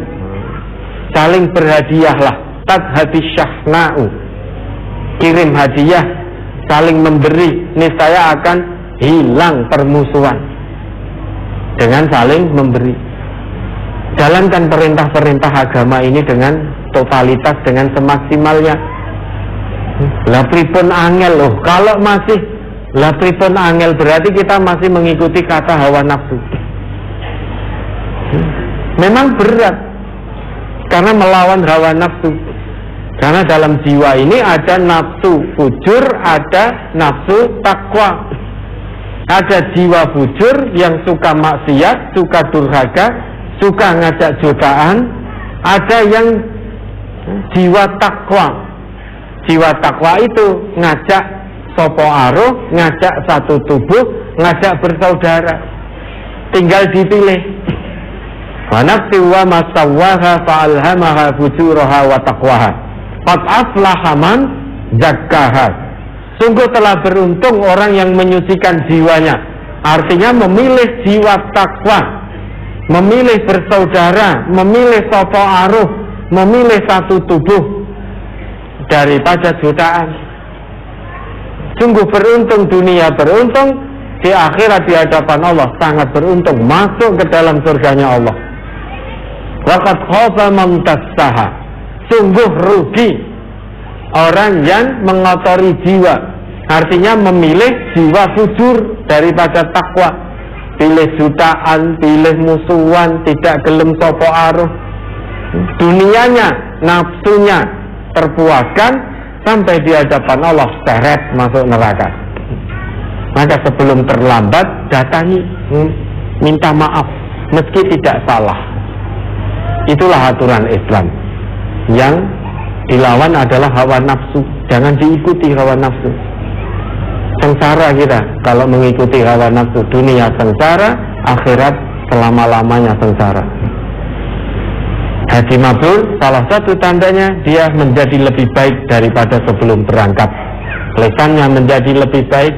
saling berhadiahlah. Tadhadis syahna'u, kirim hadiah, saling memberi, niscaya akan hilang permusuhan dengan saling memberi. jalankan perintah-perintah agama ini dengan totalitas, dengan semaksimalnya. Lah pripun angel loh, kalau masih lah pripun angel berarti kita masih mengikuti kata hawa nafsu. Memang berat karena melawan hawa nafsu. Karena dalam jiwa ini ada nafsu fujur, ada nafsu takwa. Ada jiwa fujur yang suka maksiat, suka durhaka, suka ngajak godaan. Ada yang jiwa takwa. Jiwa takwa itu ngajak sopo aruh, ngajak satu tubuh, ngajak bersaudara. Tinggal dipilih. Wa nafsi wa ma sawwaha fa'alhamaha fujuraha wa taqwaha. Qad aflaha man zakkaha. Sungguh telah beruntung orang yang menyucikan jiwanya. Artinya memilih jiwa takwa, memilih bersaudara, memilih sopo aruh, memilih satu tubuh daripada godaan. Sungguh beruntung dunia, beruntung di akhirat di hadapan Allah, sangat beruntung masuk ke dalam surganya Allah. Waqad khaba man dassaha. Sungguh rugi orang yang mengotori jiwa, artinya memilih jiwa fujur daripada takwa. Pilih jutaan, pilih musuhan, tidak gelem sopo aruh. Dunianya, nafsunya terpuaskan sampai di hadapan Allah seret masuk neraka. Maka sebelum terlambat datangi, minta maaf meski tidak salah. Itulah aturan Islam. Yang dilawan adalah hawa nafsu. Jangan diikuti hawa nafsu. Sengsara kita kalau mengikuti hawa nafsu. Dunia sengsara, akhirat selama-lamanya sengsara. Haji mabrur, salah satu tandanya dia menjadi lebih baik daripada sebelum berangkat. Lesannya menjadi lebih baik.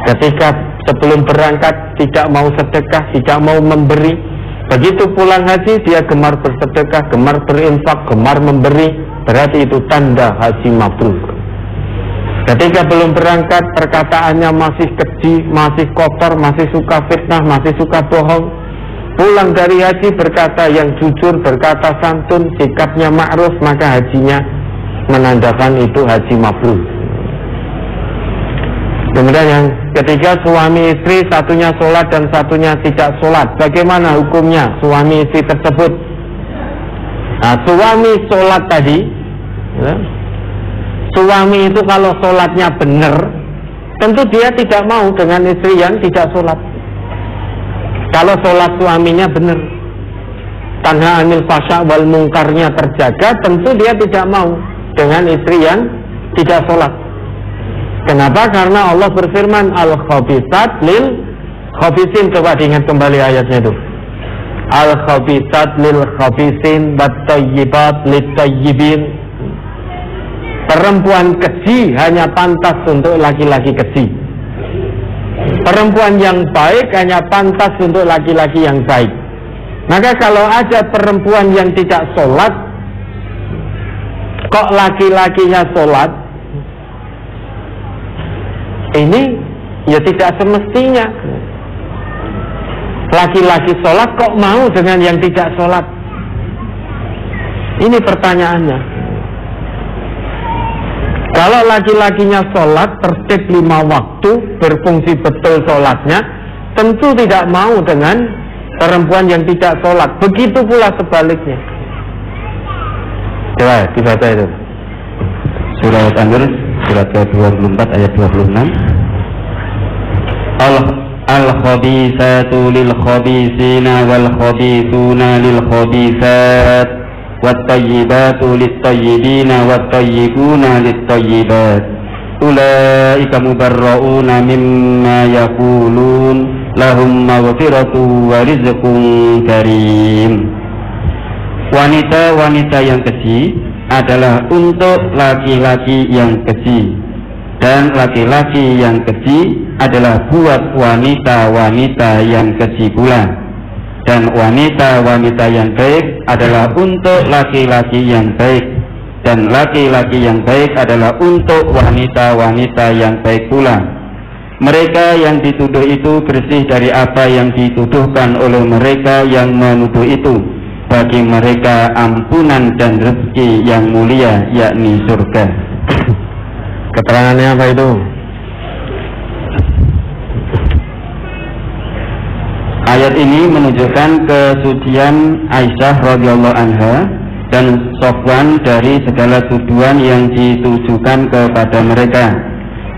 Ketika sebelum berangkat tidak mau sedekah, tidak mau memberi. Begitu pulang haji dia gemar bersedekah, gemar berinfak, gemar memberi. Berarti itu tanda haji mabrur. Ketika belum berangkat perkataannya masih keji, masih kotor, masih suka fitnah, masih suka bohong. Pulang dari haji berkata yang jujur, berkata santun, sikapnya ma'ruf, maka hajinya menandakan itu haji mabrur. Kemudian yang ketiga, suami istri satunya sholat dan satunya tidak sholat. Bagaimana hukumnya suami istri tersebut? Nah, suami sholat tadi ya, suami itu kalau sholatnya benar, tentu dia tidak mau dengan istri yang tidak sholat. Kalau sholat suaminya benar, tanha anil fasya wal mungkarnya terjaga, tentu dia tidak mau dengan istri yang tidak sholat. Kenapa? Karena Allah berfirman al-khabisat lil khabisin. Coba diingat kembali ayatnya itu. Al-khabisat lil khabisin wat-tayyibat lit-tayyibin. Perempuan keji hanya pantas untuk laki-laki keji. Perempuan yang baik hanya pantas untuk laki-laki yang baik. Maka kalau ada perempuan yang tidak sholat, kok laki-lakinya sholat, ini ya tidak semestinya. Laki-laki sholat kok mau dengan yang tidak sholat? Ini pertanyaannya. Kalau laki-lakinya sholat tertib 5 waktu, berfungsi betul sholatnya, tentu tidak mau dengan perempuan yang tidak sholat. Begitu pula sebaliknya. Coba dibaca itu. Surah An-Nur surat ke-24 ayat 26. Al-khabisatu lil-khabisina wal-khabisuna lil-khabisat wat-tayyibatu lit-tayyibina wat-tayyibuna lit-tayyibat. Ulaika mubarra'una mimma yaqulun lahum maghfiratu wa rizqun karim. Wanita-wanita yang keji adalah untuk laki-laki yang keji, dan laki-laki yang keji adalah buat wanita-wanita yang keji pula, dan wanita-wanita yang baik adalah untuk laki-laki yang baik, dan laki-laki yang baik adalah untuk wanita-wanita yang baik pula. Mereka yang dituduh itu bersih dari apa yang dituduhkan oleh mereka yang menuduh itu. bagi mereka ampunan dan rezeki yang mulia, yakni surga. Keterangannya apa itu? Ayat ini menunjukkan kesucian Aisyah radhiyallahu anha dan Sofwan dari segala tuduhan yang ditujukan kepada mereka.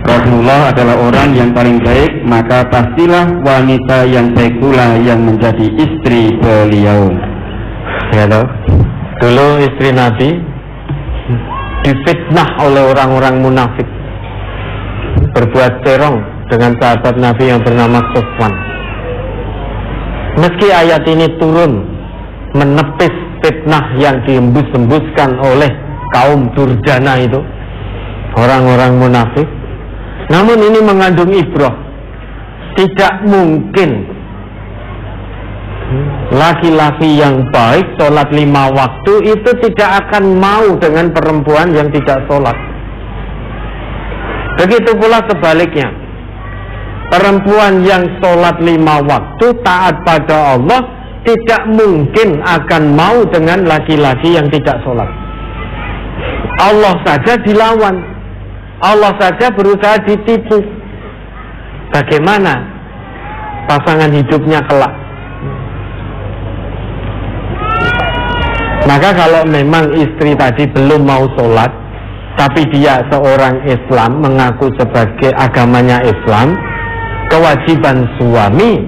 Rasulullah adalah orang yang paling baik, maka pastilah wanita yang baik pula yang menjadi istri beliau. Ya toh. Dulu istri Nabi difitnah oleh orang-orang munafik, berbuat serong dengan sahabat Nabi yang bernama Sofwan. Meski ayat ini turun menepis fitnah yang dihembus-hembuskan oleh kaum durjana itu, orang-orang munafik, namun ini mengandung ibrah. Tidak mungkin laki-laki yang baik sholat 5 waktu itu tidak akan mau dengan perempuan yang tidak sholat. Begitu pula sebaliknya, perempuan yang sholat 5 waktu taat pada Allah tidak mungkin akan mau dengan laki-laki yang tidak sholat. Allah saja dilawan, Allah saja berusaha ditipu. Bagaimana pasangan hidupnya kelak? Maka kalau memang istri tadi belum mau sholat, tapi dia seorang Islam, mengaku sebagai agamanya Islam, kewajiban suami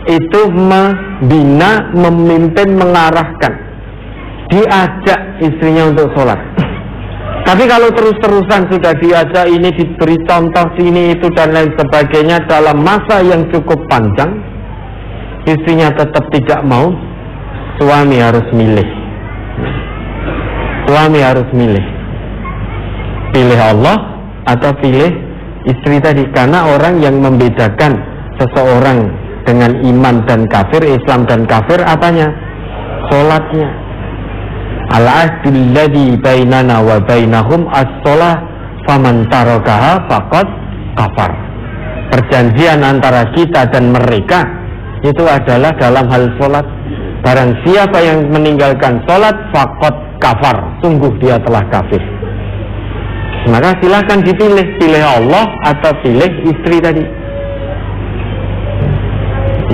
itu membina, memimpin, mengarahkan, diajak istrinya untuk sholat. Tapi kalau terus-terusan sudah diajak, ini diberi contoh sini itu dan lain sebagainya dalam masa yang cukup panjang, istrinya tetap tidak mau, suami harus milih. Suami harus milih. Pilih Allah atau pilih istri tadi. Karena orang yang membedakan seseorang dengan iman dan kafir, Islam dan kafir, apanya? Sholatnya. Al-ahdul ladzi bainana wa bainahum as-sholah faman tarakaha faqad kafar. Perjanjian antara kita dan mereka itu adalah dalam hal sholat. Barang siapa yang meninggalkan sholat faqad kafar, sungguh dia telah kafir. Maka silahkan dipilih, pilih Allah atau pilih istri tadi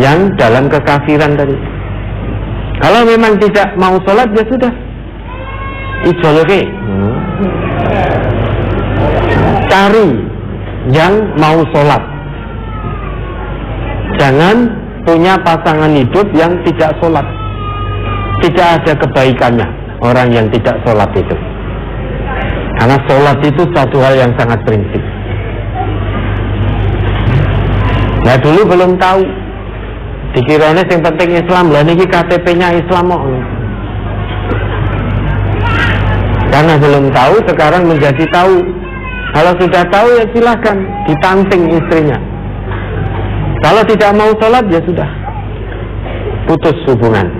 yang dalam kekafiran tadi. Kalau memang tidak mau sholat, ya sudah, ijoloke, cari yang mau sholat. Jangan punya pasangan hidup yang tidak sholat. Tidak ada kebaikannya orang yang tidak sholat itu. Karena sholat itu satu hal yang sangat prinsip. Nah dulu belum tahu, dikiranya yang penting Islam, lah ini KTP-nya Islam kok. Karena belum tahu, sekarang menjadi tahu. Kalau sudah tahu ya silahkan ditanting istrinya. Kalau tidak mau sholat ya sudah, putus hubungan.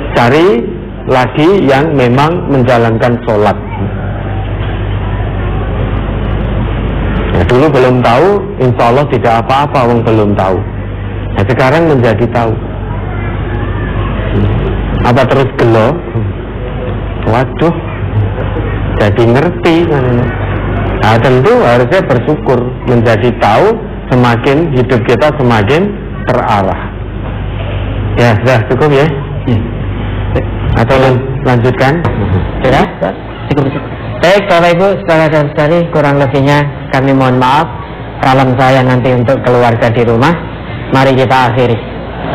Cari lagi yang memang menjalankan sholat. Nah, dulu belum tahu, insya Allah tidak apa-apa, orang belum tahu. Nah, sekarang menjadi tahu. Apa terus gelo? Waduh, jadi ngerti. Nah, tentu harusnya bersyukur, menjadi tahu, semakin hidup kita semakin terarah. Ya, sudah cukup ya? Atau lanjutkan? Sudah? Cukup. Baik, Bapak Ibu, saudara-saudari, kurang lebihnya kami mohon maaf. Salam saya nanti untuk keluarga di rumah. Mari kita akhiri.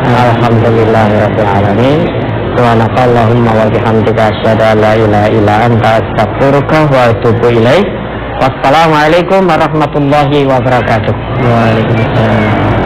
Alhamdulillahirabbil alamin. Subhanakallahumma wa bihamdika asyhadu an la ilaha illa anta astaghfiruka wa atubu ilaik. Wassalamualaikum warahmatullahi wabarakatuh. Waalaikumsalam.